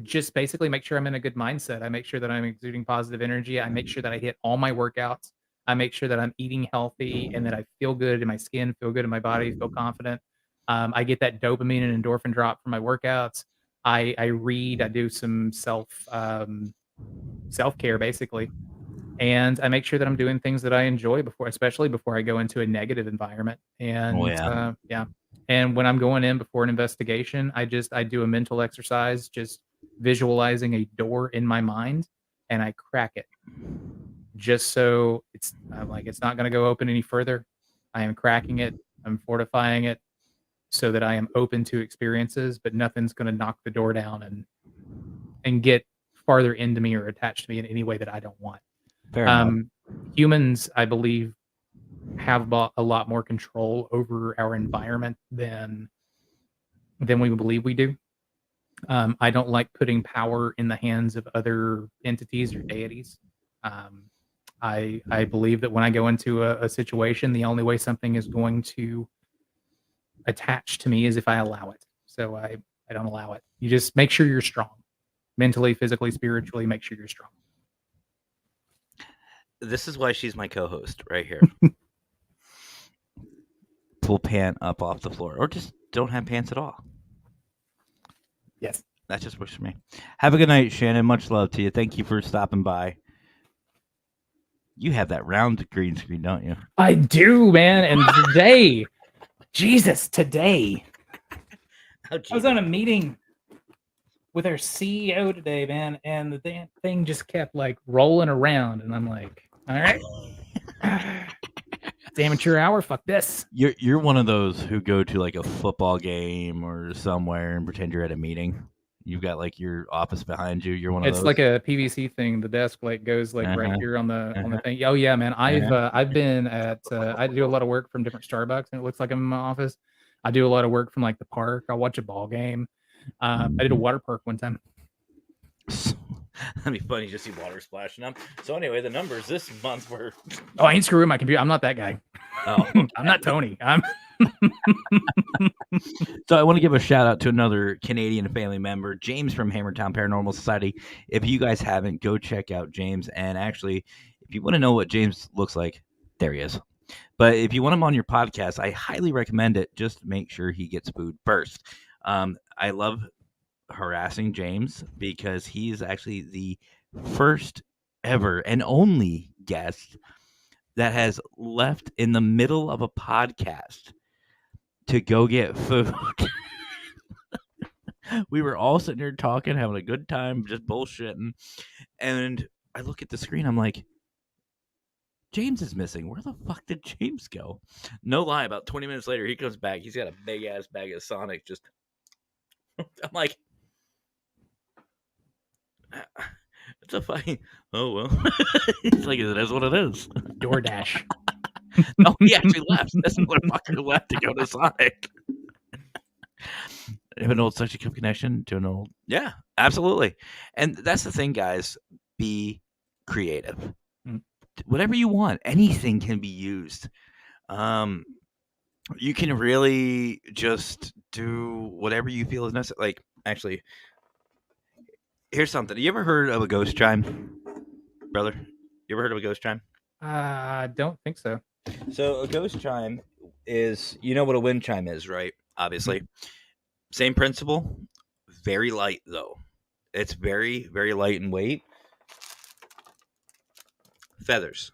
just basically make sure I'm in a good mindset. I make sure that I'm exuding positive energy. I make sure that I hit all my workouts. I make sure that I'm eating healthy and that I feel good in my skin, feel good in my body, feel confident. I get that dopamine and endorphin drop from my workouts. I read. I do some self care basically, and I make sure that I'm doing things that I enjoy especially before I go into a negative environment. And yeah. And when I'm going in before an investigation, I do a mental exercise, just visualizing a door in my mind, and I crack it, just so I'm like it's not going to go open any further. I am cracking it. I'm fortifying it so that I am open to experiences, but nothing's going to knock the door down and get farther into me or attached to me in any way that I don't want. Fair enough. Humans, I believe, have a lot more control over our environment than we believe we do. I don't like putting power in the hands of other entities or deities. I believe that when I go into a situation, the only way something is going to attach to me is if I allow it. So I don't allow it. You just make sure you're strong, mentally, physically, spiritually. Make sure you're strong. This is why she's my co-host right here. Pull pant up off the floor, or just don't have pants at all. Yes. That just works for me. Have a good night, Shannon. Much love to you. Thank you for stopping by. You have that round green screen, don't you? I do, man. And today, today, Oh, I was on a meeting with our CEO today, man, and the damn thing just kept like rolling around, and I'm like, all right, it's amateur hour. Fuck this. You're one of those who go to like a football game or somewhere and pretend you're at a meeting. You've got like your office behind you. You're one of It's those. like a PVC thing. The desk like goes like right Uh-huh, here on the uh-huh. thing. Oh yeah, man. Uh-huh. I've been at I do a lot of work from different Starbucks, and it looks like I'm in my office. I do a lot of work from like the park. I'll watch a ball game. I did a water park one time. That'd be funny to see water splashing up. So anyway, the numbers this month were. Oh, I ain't screwing my computer. I'm not that guy. Oh, I'm not Tony. I'm so I want to give a shout out to another Canadian family member, James from Hammertown Paranormal Society. If you guys haven't, go check out James. And actually, if you want to know what James looks like, there he is. But if you want him on your podcast, I highly recommend it. Just make sure he gets food first. I love harassing James because he is actually the first ever and only guest that has left in the middle of a podcast to go get food. We were all sitting here talking, having a good time, just bullshitting. And I look at the screen, I'm like, James is missing. Where the fuck did James go? No lie, about 20 minutes later, he comes back. He's got a big ass bag of Sonic. Just, I'm like, it's a fucking, oh, well. It's like, it is what it is. DoorDash. No, he actually left. This motherfucker left to go to Sonic. Have an old Sushi Cup connection to an old. Yeah, absolutely. And that's the thing, guys. Be creative. Whatever you want, anything can be used. You can really just do whatever you feel is necessary. Like, actually, here's something. You ever heard of a ghost chime, brother? You ever heard of a ghost chime? I don't think so. So a ghost chime is, you know what a wind chime is, right? Obviously. Same principle. Very light, though. It's very, very light in weight. Feathers.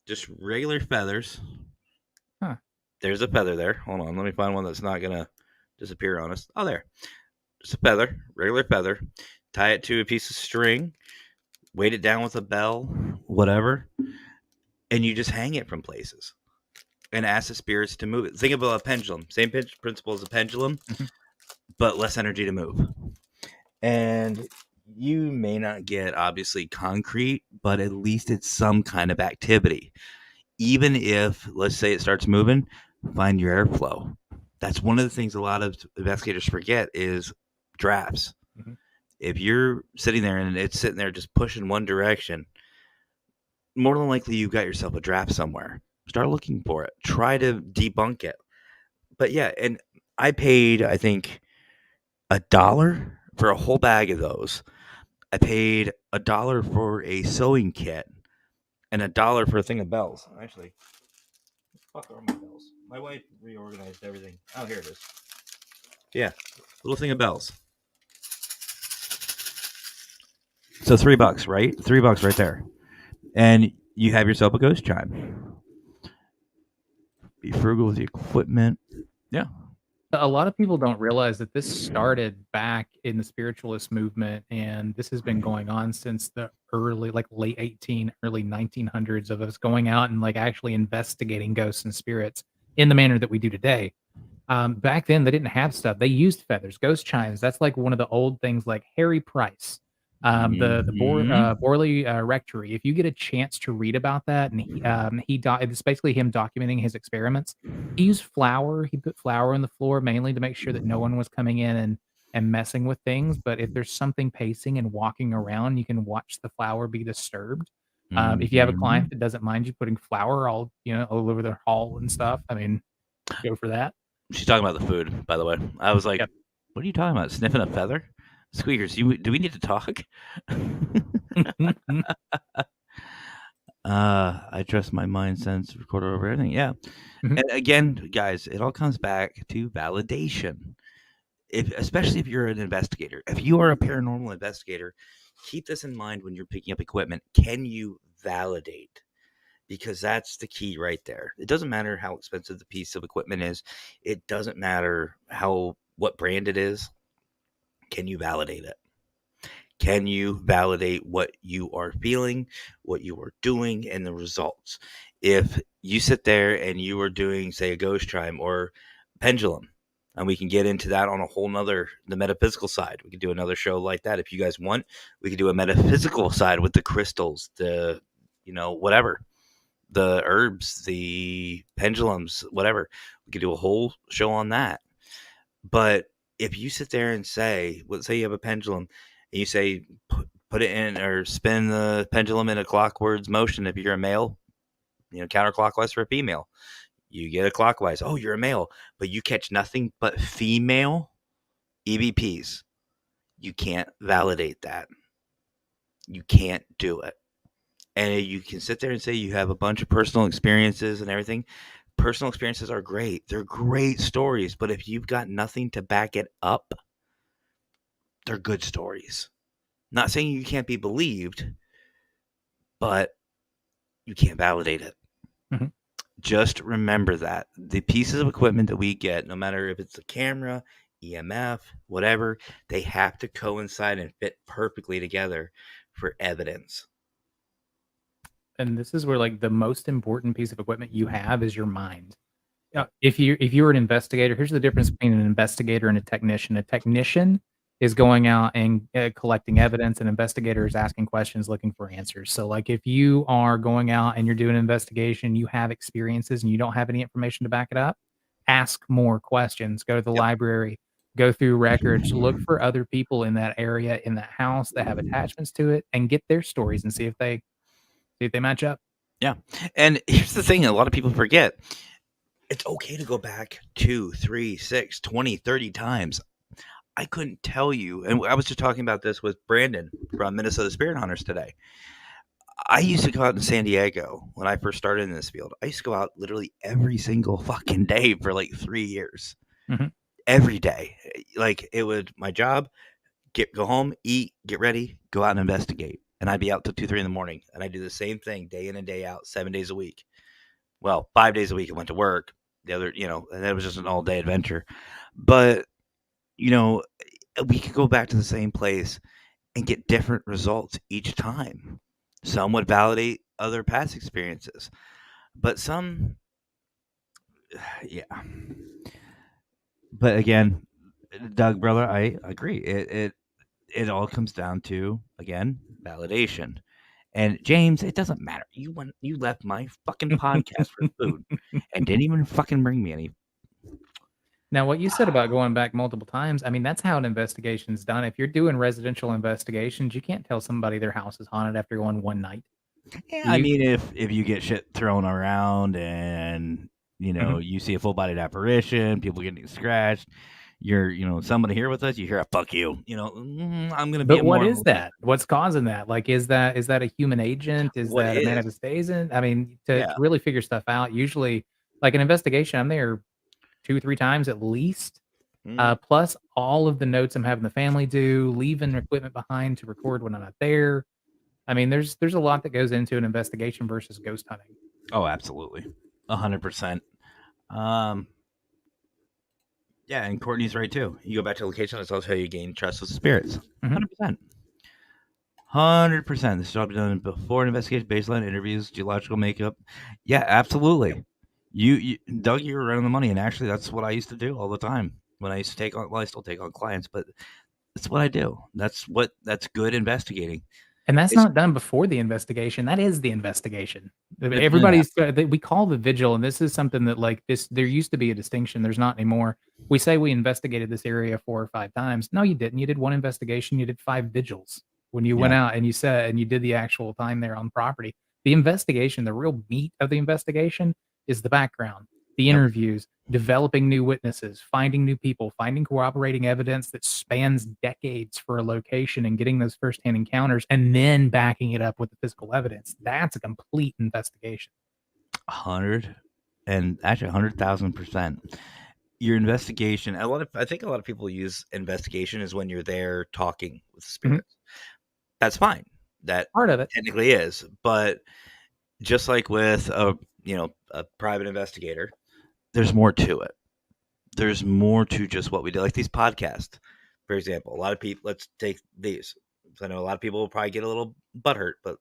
Just regular feathers. Huh. There's a feather there. Hold on. Let me find one that's not going to disappear on us. Oh, there. Just a feather. Regular feather. Tie it to a piece of string. Weight it down with a bell. Whatever. And you just hang it from places. And ask the spirits to move it. Think about a pendulum. Same principle as a pendulum. But less energy to move. And you may not get obviously concrete, but at least it's some kind of activity. Even if, let's say, it starts moving, find your airflow. That's one of the things a lot of investigators forget is drafts. Mhm. If you're sitting there and it's sitting there just pushing one direction, more than likely you've got yourself a draft somewhere. Start looking for it. Try to debunk it. But yeah, and I paid, I think, $1 for a whole bag of those. I paid $1 for a sewing kit and $1 for a thing of bells. Actually, what the fuck are my bells? My wife reorganized everything. Oh, here it is. Yeah, little thing of bells. So $3, right? $3 right there, and you have yourself a ghost chime. Be frugal with the equipment. Yeah. A lot of people don't realize that this started back in the spiritualist movement, and this has been going on since the late early 1900s of us going out and like actually investigating ghosts and spirits in the manner that we do today. Back then, they didn't have stuff. They used feathers, ghost chimes. That's like one of the old things, like Harry Price, the Borley Rectory. If you get a chance to read about that, and it's basically him documenting his experiments. He used flour. He put flour on the floor mainly to make sure that no one was coming in and messing with things. But if there's something pacing and walking around, you can watch the flour be disturbed. If you have a client that doesn't mind you putting flour all over their hall and stuff, I mean, go for that. She's talking about the food, by the way. I was like, Yep. What are you talking about? Sniffing a feather? Squeakers, do we need to talk? I trust my mind sense recorder over everything. Yeah. Mhm. And again, guys, it all comes back to validation. Especially if you're an investigator. If you are a paranormal investigator, keep this in mind when you're picking up equipment. Can you validate? because that's the key right there. It doesn't matter how expensive the piece of equipment is. It doesn't matter what brand it is. Can you validate it? Can you validate what you are feeling, what you are doing, and the results? If you sit there and you are doing, say, a ghost chime or pendulum, and we can get into that on a whole nother, the metaphysical side. We could do another show like that. If you guys want, we could do a metaphysical side with the crystals, whatever, the herbs, the pendulums, whatever. We could do a whole show on that. But if you sit there and say, let's say you have a pendulum, and you say, put it in or spin the pendulum in a clockwise motion. If you're a male, counterclockwise for a female, you get a clockwise. Oh, you're a male, but you catch nothing but female EVPs. You can't validate that. You can't do it. And you can sit there and say you have a bunch of personal experiences and everything. Personal experiences are great. They're great stories. But if you've got nothing to back it up, they're good stories. Not saying you can't be believed, but you can't validate it. Mm-hmm. Just remember that. The pieces of equipment that we get, no matter if it's a camera, EMF, whatever, they have to coincide and fit perfectly together for evidence. And this is where like the most important piece of equipment you have is your mind. If you're an investigator, here's the difference between an investigator and a technician. A technician is going out and collecting evidence. An investigator is asking questions, looking for answers. So, like, if you are going out and you're doing an investigation, you have experiences and you don't have any information to back it up, ask more questions. Go to the library, go through records, look for other people in that area, in that house that have attachments to it, and get their stories and see if they match up. Yeah. And here's the thing: a lot of people forget. It's okay to go back 2, 3, 6, 20, 30 times. I couldn't tell you. And I was just talking about this with Brandon from Minnesota Spirit Hunters today. I used to go out in San Diego when I first started in this field. I used to go out literally every single fucking day for like 3 years. Mm-hmm. Every day. Like, it was my job, go home, eat, get ready, go out and investigate. And I'd be out till 2, 3 in the morning. And I do the same thing day in and day out, 7 days a week. Well, 5 days a week I went to work. The other, and it was just an all day adventure. But, we could go back to the same place and get different results each time. Some would validate other past experiences, but some, yeah. But again, Doug, brother, I agree. It all comes down to, again, validation. And James, it doesn't matter. You left my fucking podcast for food and didn't even fucking bring me any. Now, what you said about going back multiple times, I mean, that's how an investigation's done. If you're doing residential investigations, you can't tell somebody their house is haunted after going one night. Yeah, I mean, if you get shit thrown around and you see a full-bodied apparition, people getting scratched, you're somebody here with us, you hear a fuck you. I'm gonna be. But what is that? What's causing that? Like, is that a human agent? Is that a manifestation? I mean, to really figure stuff out, usually, like an investigation, I'm there 2, 3 times at least. Plus all of the notes I'm having the family do, leaving equipment behind to record when I'm not there. I mean, there's a lot that goes into an investigation versus ghost hunting. Oh, absolutely. 100%. Yeah, and Courtney's right too. You go back to the location, that's also how you gain trust with spirits. 100%. 100%. This job done before an investigation, baseline interviews, geological makeup. Yeah, absolutely. You Doug, you were running the money, and actually that's what I used to do all the time when I used to take on. Well, I still take on clients, but that's what I do. That's good investigating. And that's not done before the investigation. That is the investigation. Everybody's we call the vigil, and this is something that like this. There used to be a distinction. There's not anymore. We say we investigated this area 4 or 5 times. No, you didn't. You did one investigation. You did 5 vigils when you went out and you did the actual time there on property. The investigation, the real meat of the investigation, is the background, the interviews, developing new witnesses, finding new people, finding corroborating evidence that spans decades for a location and getting those firsthand encounters and then backing it up with the physical evidence. That's a complete investigation. 100,000%. Your investigation, I think a lot of people use investigation as when you're there talking with spirits. That's fine. That part of it technically is, but just like with a private investigator, there's more to it. There's more to just what we do. Like these podcasts, for example. A lot of people. Let's take these. I know a lot of people will probably get a little butthurt, but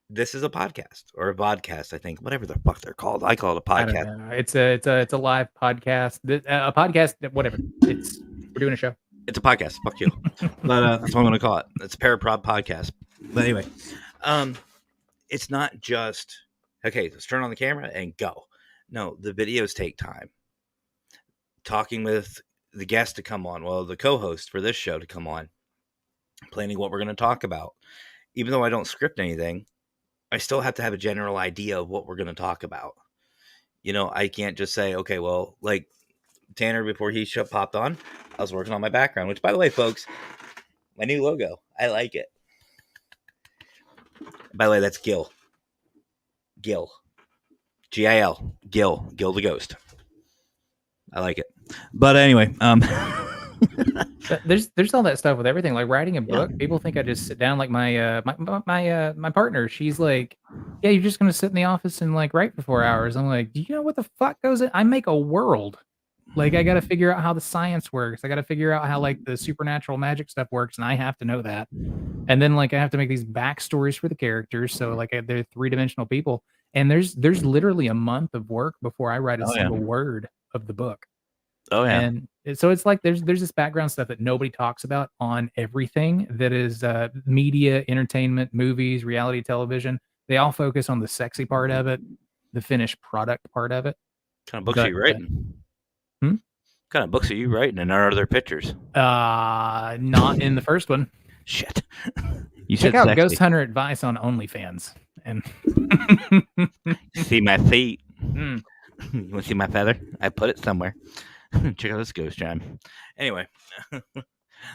this is a podcast or a vodcast. I think whatever the fuck they're called. I call it a I don't podcast. know. It's a live podcast. A podcast. Whatever. We're doing a show. It's a podcast. Fuck you. But that's what I'm going to call it. It's a Para-Prob podcast. But anyway, it's not just okay. Let's turn on the camera and go. No, the videos take time. Talking with the guest to come on, well, the co-host for this show to come on, planning what we're going to talk about. Even though I don't script anything, I still have to have a general idea of what we're going to talk about. I can't just say, okay, well, like Tanner before he popped on, I was working on my background, which, by the way, folks, my new logo, I like it. By the way, that's Gil, Gil, Gil the Ghost. I like it. But anyway, But there's all that stuff with everything. Like writing a book, people think I just sit down. Like my partner, she's like, "Yeah, you're just gonna sit in the office and like write for 4 hours." I'm like, "Do you know what the fuck goes in? I make a world. Like I got to figure out how the science works. I got to figure out how like the supernatural magic stuff works, and I have to know that. And then like I have to make these backstories for the characters. So like they're 3-dimensional people, and there's literally a month of work before I write a single word of the book. oh yeah, And so it's like there's this background stuff that nobody talks about on everything that is media, entertainment, movies, reality television. They all focus on the sexy part of it, the finished product part of it. what kind of books are you writing? Hmm? What kind of books are you writing, and are there pictures? Not in the first one. Shit. You Check said out sexy. Ghost Hunter Advice on OnlyFans. And See my feet. Mm. You want to see my feather? I put it somewhere. Check out this ghost John. Anyway,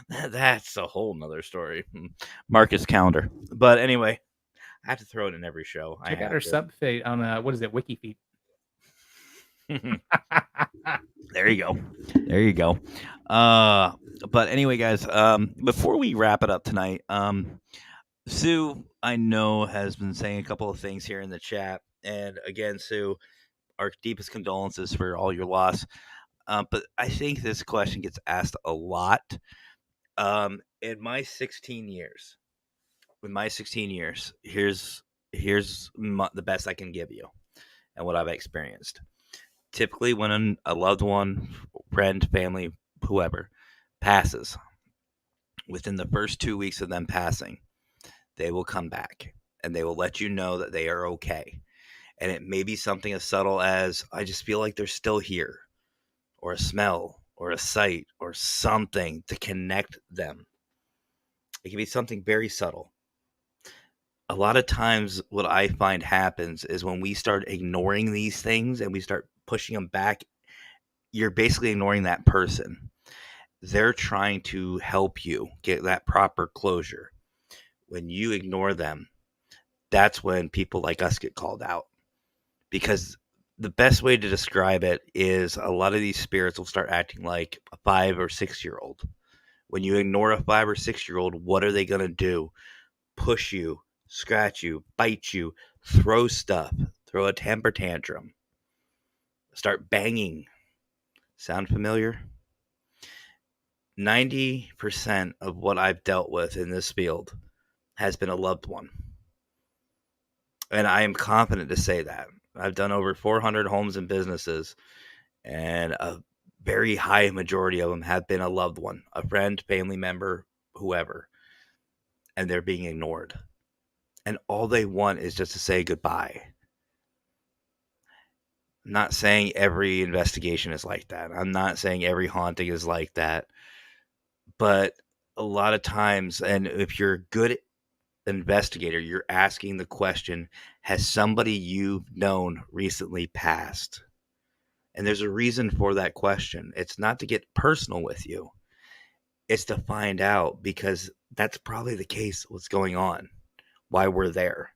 that's a whole nother story. Marcus calendar. But anyway, I have to throw it in every show. Check out our sub feed on what is it, WikiFeed. There you go. There you go. But anyway, guys, before we wrap it up tonight, Sue, I know, has been saying a couple of things here in the chat. And again, Sue, our deepest condolences for all your loss. But I think this question gets asked a lot. In my 16 years, here's the best I can give you and what I've experienced. Typically, when a loved one, friend, family, whoever passes, within the first 2 weeks of them passing, they will come back and they will let you know that they are okay. And it may be something as subtle as, I just feel like they're still here, or a smell, or a sight, or something to connect them. It can be something very subtle. A lot of times what I find happens is when we start ignoring these things and we start pushing them back, you're basically ignoring that person. They're trying to help you get that proper closure. When you ignore them, that's when people like us get called out. Because the best way to describe it is a lot of these spirits will start acting like a 5 or 6-year-old. When you ignore a 5 or 6-year-old, what are they going to do? Push you, scratch you, bite you, throw stuff, throw a temper tantrum, start banging. Sound familiar? 90% of what I've dealt with in this field has been a loved one. And I am confident to say that. I've done over 400 homes and businesses, and a very high majority of them have been a loved one, a friend, family member, whoever, and they're being ignored. And all they want is just to say goodbye. I'm not saying every investigation is like that. I'm not saying every haunting is like that. But a lot of times, and if you're a good investigator, you're asking the question, has somebody you've known recently passed? And there's a reason for that question. It's not to get personal with you. It's to find out, because that's probably the case, what's going on, why we're there.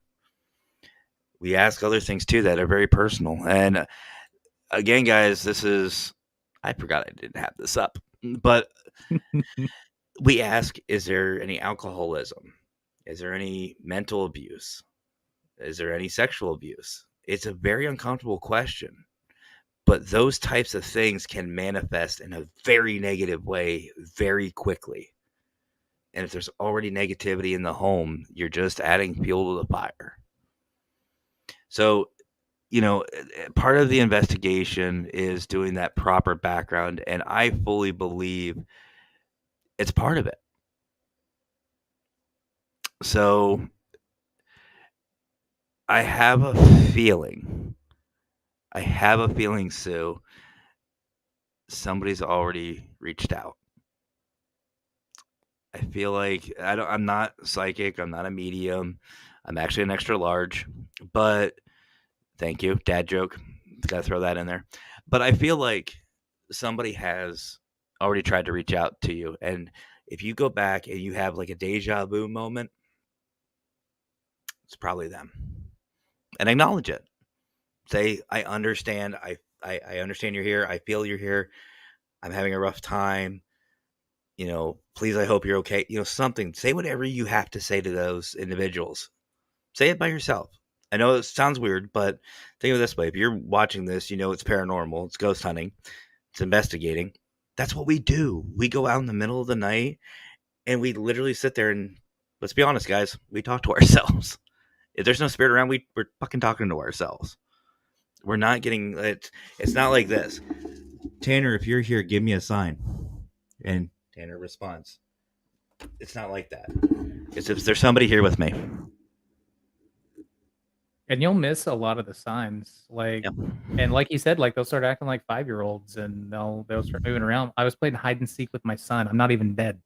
We ask other things too that are very personal. And again, guys, I forgot I didn't have this up, but we ask, is there any alcoholism? Is there any mental abuse? Is there any sexual abuse? It's a very uncomfortable question, but those types of things can manifest in a very negative way very quickly. And if there's already negativity in the home, you're just adding fuel to the fire. So, part of the investigation is doing that proper background, and I fully believe it's part of it. So, I have a feeling, Sue, somebody's already reached out. I feel like I'm not psychic, I'm not a medium. I'm actually an extra large, but thank you, dad joke. Got to throw that in there. But I feel like somebody has already tried to reach out to you, and if you go back and you have like a deja vu moment, it's probably them. And acknowledge it. Say, I understand. I understand you're here. I feel you're here. I'm having a rough time. Please, I hope you're okay. Something. Say whatever you have to say to those individuals. Say it by yourself. I know it sounds weird, but think of it this way. If you're watching this, it's paranormal. It's ghost hunting. It's investigating. That's what we do. We go out in the middle of the night and we literally sit there and, let's be honest, guys, we talk to ourselves. If there's no spirit around, we're fucking talking to ourselves. We're not getting it. It's not like this. Tanner, if you're here, give me a sign. And Tanner responds. It's not like that. It's if there's somebody here with me. And you'll miss a lot of the signs, and like you said, they'll start acting like 5-year-olds, and they'll start moving around. I was playing hide and seek with my son. I'm not even dead.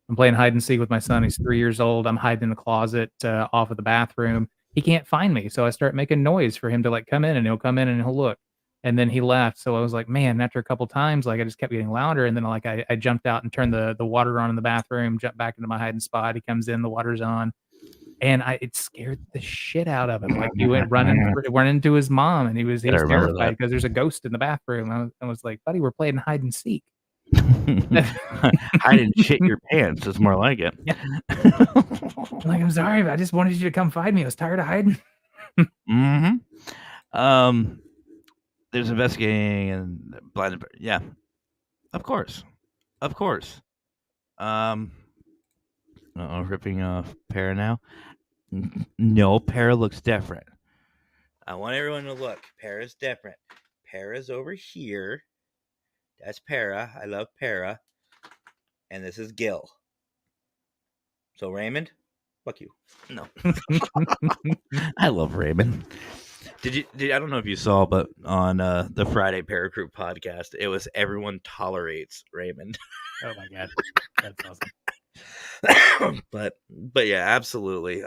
I'm playing hide and seek with my son. He's 3 years old. I'm hiding in the closet off of the bathroom. He can't find me, so I start making noise for him to come in, and he'll come in and he'll look. And then he left. So I was like, man, after a couple times, I just kept getting louder. And then I jumped out and turned the water on in the bathroom, jumped back into my hiding spot. He comes in, the water's on. And it scared the shit out of him. He went running to his mom, and he was terrified because there's a ghost in the bathroom. I was like, buddy, we're playing hide and seek. Hide and shit your pants is more like it. Yeah. I'm sorry, but I just wanted you to come find me. I was tired of hiding. Mm-hmm. There's investigating and blind. Yeah, of course. Ripping off Para now. No, Para looks different. I want everyone to look. Para's different. Para's over here. That's Para. I love Para. And this is Gil. So Raymond, fuck you. No. I love Raymond. I don't know if you saw, but on the Friday Para-Prob podcast, it was everyone tolerates Raymond. Oh my god. That's awesome. but yeah, absolutely.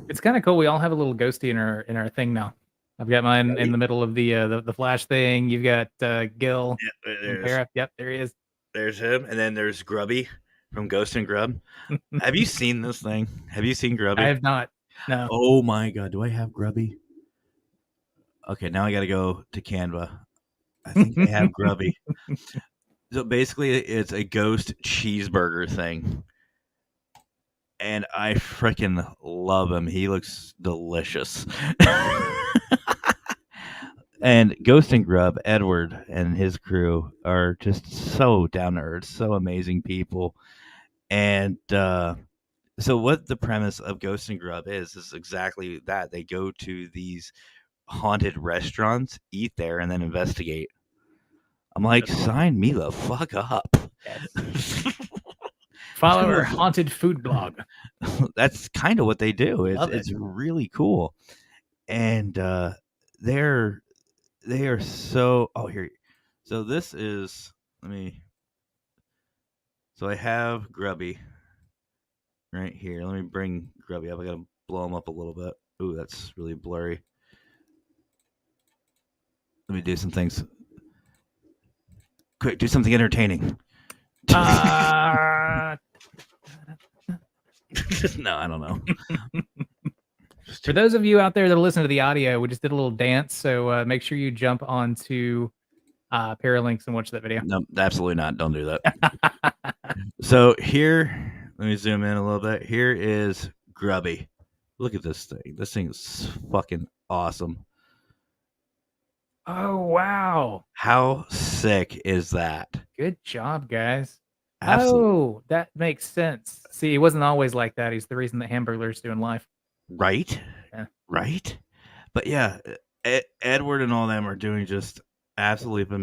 It's kind of cool. We all have a little ghosty in our thing now. I've got mine in the middle of the flash thing. You've got Gil. Yeah, and Para. Yep, there he is. There's him, and then there's Grubby from Ghost and Grub. Have you seen this thing? Have you seen Grubby? I have not. No. Oh my god, do I have Grubby? Okay, now I got to go to Canva. I think I have Grubby. So basically, it's a ghost cheeseburger thing. And I freaking love him. He looks delicious. And Ghost and Grub, Edward and his crew are just so down to earth, so amazing people. And so what the premise of Ghost and Grub is exactly that. They go to these haunted restaurants, eat there, and then investigate. I'm like, sign me the fuck up. Yes. Follow our haunted food blog. That's kind of what they do. It's really cool. And they are so here. So this is so I have Grubby right here. Let me bring Grubby up. I gotta blow him up a little bit. Ooh, that's really blurry. Let me do some things. Quick, do something entertaining. No, I don't know. For those of you out there that listen to the audio, we just did a little dance, so make sure you jump onto Paralinks and watch that video. No, absolutely not. Don't do that. So here, let me zoom in a little bit. Here is Grubby. Look at this thing. This thing is fucking awesome. Oh wow. How sick is that? Good job, guys. Absolutely. Oh, that makes sense. See, it wasn't always like that. He's the reason that Hamburglar's doing life. Right? Yeah. Right? But yeah, Edward and all them are doing just absolutely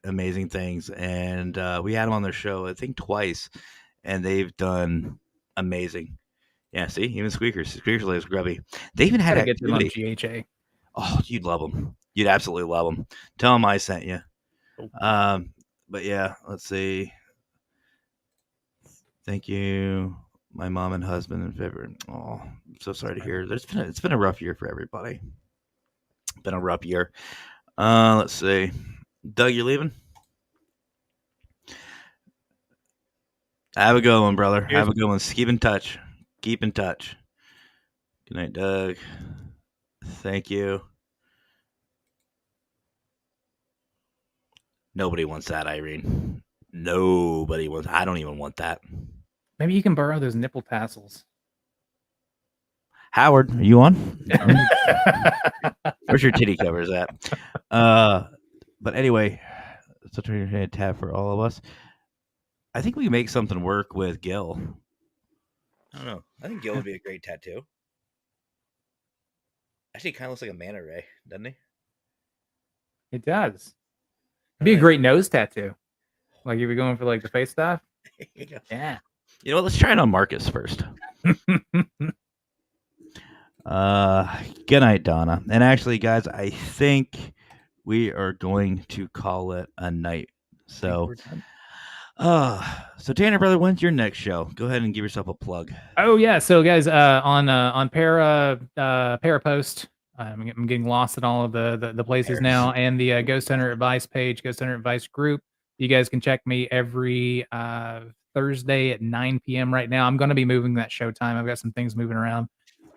amazing things. And we had them on their show, I think twice, and they've done amazing. Yeah, see, even Squeakers is grubby. They even had Gotta get them on activity. GHA. Oh, you'd love them. You'd absolutely love them. Tell them I sent you. Cool. But yeah, let's see. Thank you, my mom and husband in February. Oh, I'm so sorry to hear. It's been a rough year for everybody. Been a rough year. Let's see. Doug, you leaving? Have a good one, brother. Cheers. Have a good one. Keep in touch. Keep in touch. Good night, Doug. Thank you. Nobody wants that, Irene. Nobody wants. I don't even want that. Maybe you can borrow those nipple tassels. Howard, are you on? Where's your titty covers at? But anyway, such a tab for all of us. I think we can make something work with Gil. I don't know. I think Gil would be a great tattoo. Actually, kind of looks like a manta ray, doesn't he? It does. It'd be a great nose tattoo. Like if you're going for like the face stuff. Yeah. You know what? Let's try it on Marcus first. Good night, Donna. And actually, guys, I think we are going to call it a night. So, so Tanner, brother, when's your next show? Go ahead and give yourself a plug. Oh yeah, so guys, on Para-Post, I'm getting lost in all of the places now, and the Ghost Hunter Advice page, Ghost Hunter Advice group. You guys can check me every Thursday at 9 p.m. Right now, I'm going to be moving that show time. I've got some things moving around,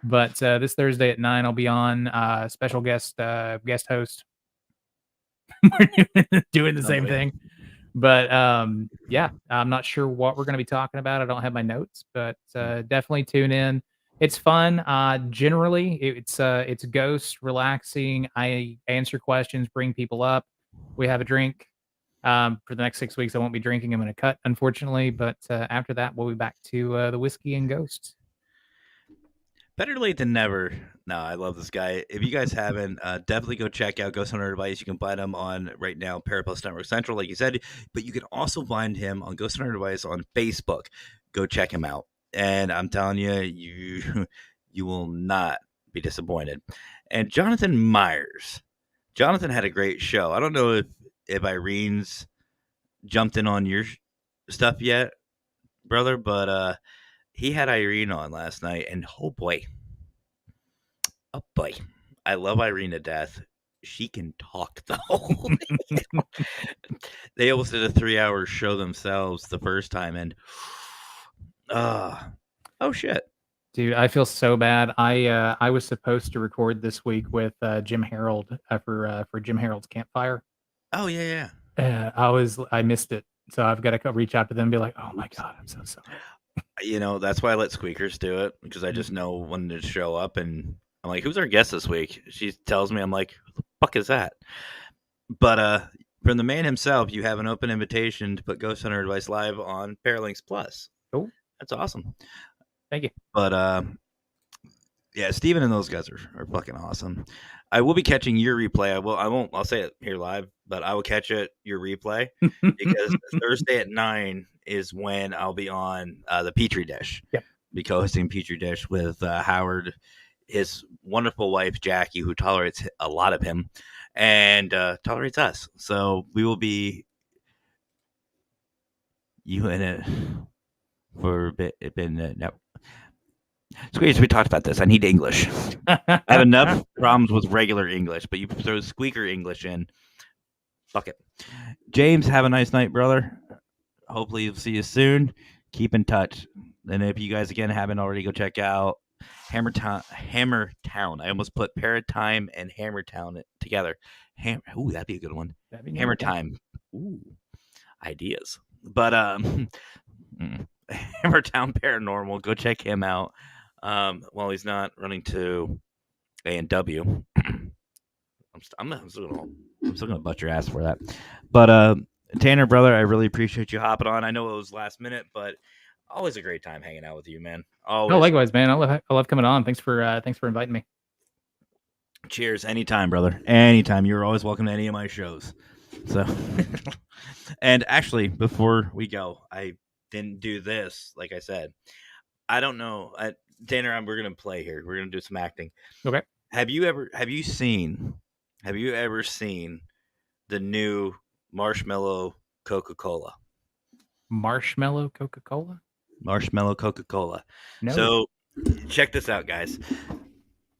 but this Thursday at 9, I'll be on special guest host. We're doing the same thing. But yeah, I'm not sure what we're going to be talking about. I don't have my notes, but definitely tune in. It's fun. Generally, it's Ghost relaxing. I answer questions, bring people up. We have a drink. For the next 6 weeks, I won't be drinking. I'm going to cut, unfortunately. But after that, we'll be back to the whiskey and ghosts. Better late than never. No, I love this guy. If you guys haven't, definitely go check out Ghost Hunter Advice. You can find him on right now Para-Post Network Central, like you said, but you can also find him on Ghost Hunter Advice on Facebook. Go check him out, and I'm telling you, you will not be disappointed. And Jonathan Myers, Jonathan had a great show. I don't know if Irene's jumped in on your stuff yet, brother, but he had Irene on last night, and oh boy, I love Irene to death. She can talk though. They almost did a 3-hour show themselves the first time, and oh shit, dude, I feel so bad. I was supposed to record this week with Jim Harold for Jim Harold's campfire. Oh yeah. I missed it, so I've got to reach out to them and be like, oh my god, I'm so sorry. You know, that's why I let Squeakers do it, because I just know when to show up, and I'm like, who's our guest this week? She tells me, I'm like, who the fuck is that? But from the man himself, you have an open invitation to put Ghost Hunter Advice live on Paralinks Plus. Cool. That's awesome. Thank you. But yeah, Steven and those guys are fucking awesome. I will be catching your replay. I'll say it here live, but I will catch your replay because Thursday at 9 is when I'll be on the Petri Dish. Yep. Be co-hosting Petri Dish with Howard, his wonderful wife Jackie, who tolerates a lot of him and tolerates us. So we will be you in it for a bit. No. Squeakers, we talked about this. I need English. I have enough problems with regular English, but you throw Squeaker English in. Fuck it. James, have a nice night, brother. Hopefully you'll see you soon. Keep in touch. And if you guys, again, haven't already, go check out Hammertown. I almost put Paratime and Hammertown together. Ooh, that'd be a good one. Hammertime. Ooh, ideas. But Hammertown Paranormal, go check him out. While he's not running to A&W. I'm still gonna butt your ass for that. But Tanner, brother, I really appreciate you hopping on. I know it was last minute, but always a great time hanging out with you, man. Always. No, likewise, man. I love coming on. Thanks for inviting me. Cheers, anytime, brother. Anytime. You're always welcome to any of my shows. So, and actually, before we go, I didn't do this. Like I said, I don't know, Tanner. We're gonna play here. We're gonna do some acting. Okay. Have you ever seen the new marshmallow Coca-Cola? Marshmallow Coca-Cola? Marshmallow Coca-Cola. No. So check this out, guys.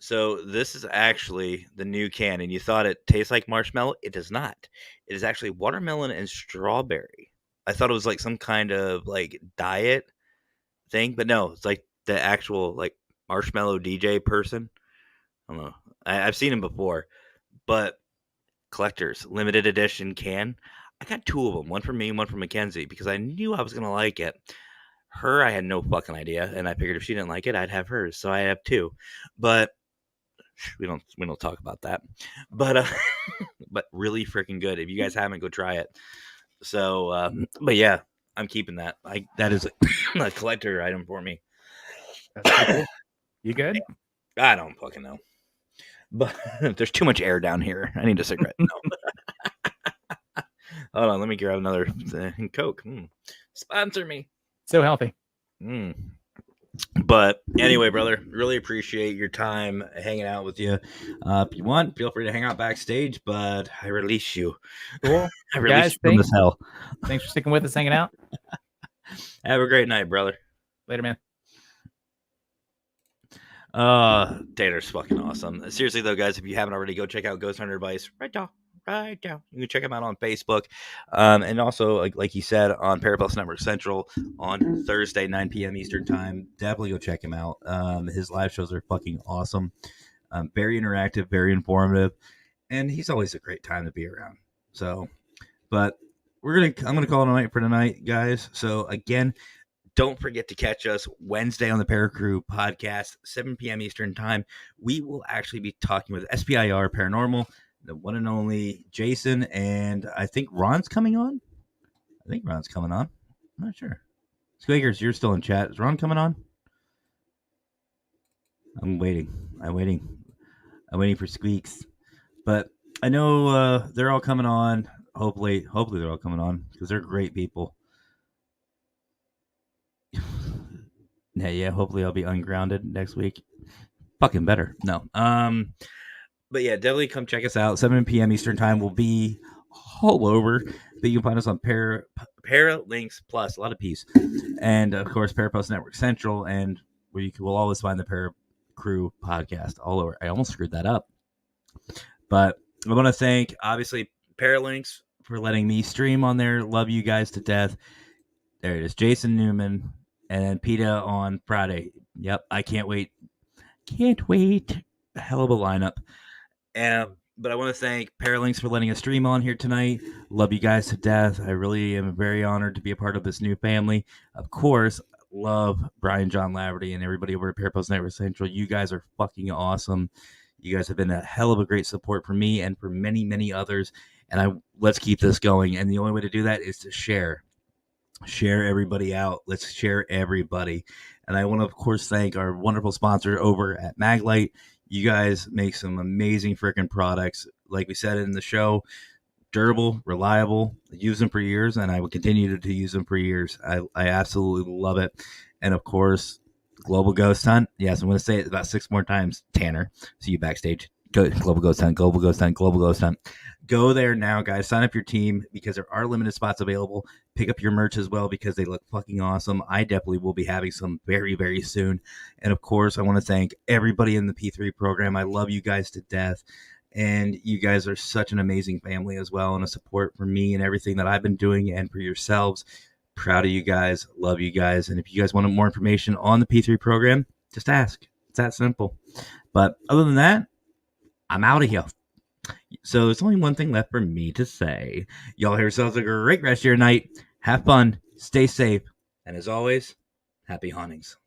So this is actually the new can, and you thought it tastes like marshmallow. It does not. It is actually watermelon and strawberry. I thought it was like some kind of like diet thing, but no, it's like the actual like marshmallow DJ person. I don't know. I've seen him before, but collectors limited edition can. I got 2 of them, one for me and one for Mackenzie, because I knew I was gonna like it. Her, I had no fucking idea, and I figured if she didn't like it, I'd have hers. So I have 2, but we don't talk about that. But but really freaking good. If you guys haven't, go try it. So, but yeah, I'm keeping that. That is a collector item for me. That's pretty cool. You good? I don't fucking know. But there's too much air down here. I need a cigarette. No. Hold on, let me grab another Coke. Sponsor me. So healthy. But anyway, brother, really appreciate your time hanging out with you. If you want, feel free to hang out backstage, but I release you. Cool. I release Guys, you from this hell. Thanks for sticking with us, hanging out. Have a great night, brother. Later, man. Tanner's fucking awesome. Seriously though, guys, if you haven't already, go check out Ghost Hunter Advice right down. You can check him out on Facebook, and also like you said on Para-Prob Network Central on Thursday 9 p.m. Eastern time. Definitely go check him out. His live shows are fucking awesome. Very interactive, very informative, and he's always a great time to be around. So, but I'm gonna call it a night for tonight, guys. So again, don't forget to catch us Wednesday on the Para-Crew podcast, 7 p.m. Eastern time. We will actually be talking with SPIR Paranormal, the one and only Jason, and I think Ron's coming on. I'm not sure. Squeakers, you're still in chat. Is Ron coming on? I'm waiting for Squeaks. But I know they're all coming on. Hopefully they're all coming on because they're great people. Yeah, hopefully I'll be ungrounded next week. Fucking better. No. But yeah, definitely come check us out. 7 p.m. Eastern time. We'll be all over. But you can find us on Paralinks Plus, a lot of P's. And of course, Para-Prob Network Central, and where you will always find the Para-Crew podcast all over. I almost screwed that up. But I want to thank, obviously, Paralinks for letting me stream on there. Love you guys to death. There it is. Jason Newman and PETA on Friday. Yep, I can't wait. A hell of a lineup. But I want to thank Paralinks for letting us stream on here tonight. Love you guys to death. I really am very honored to be a part of this new family. Of course, love Brian John Laverty and everybody over at Para-Prob Network Central. You guys are fucking awesome. You guys have been a hell of a great support for me and for many, many others. And let's keep this going. And the only way to do that is to share everybody out. Let's share everybody. And I want to, of course, thank our wonderful sponsor over at Maglite. You guys make some amazing freaking products. Like we said in the show, durable, reliable. I use them for years, and I will continue to use them for years. I absolutely love it. And of course, Global Ghost Hunt. Yes, I'm going to say it about 6 more times, Tanner. See you backstage. Go Global Ghost Hunt, Global Ghost Hunt, Global Ghost Hunt. Go there now, guys. Sign up your team because there are limited spots available. Pick up your merch as well because they look fucking awesome. I definitely will be having some very, very soon. And of course, I want to thank everybody in the P3 program. I love you guys to death. And you guys are such an amazing family as well, and a support for me and everything that I've been doing and for yourselves. Proud of you guys. Love you guys. And if you guys want more information on the P3 program, just ask. It's that simple. But other than that, I'm out of here. So there's only one thing left for me to say. Y'all have yourselves a great rest of your night. Have fun. Stay safe. And as always, happy hauntings.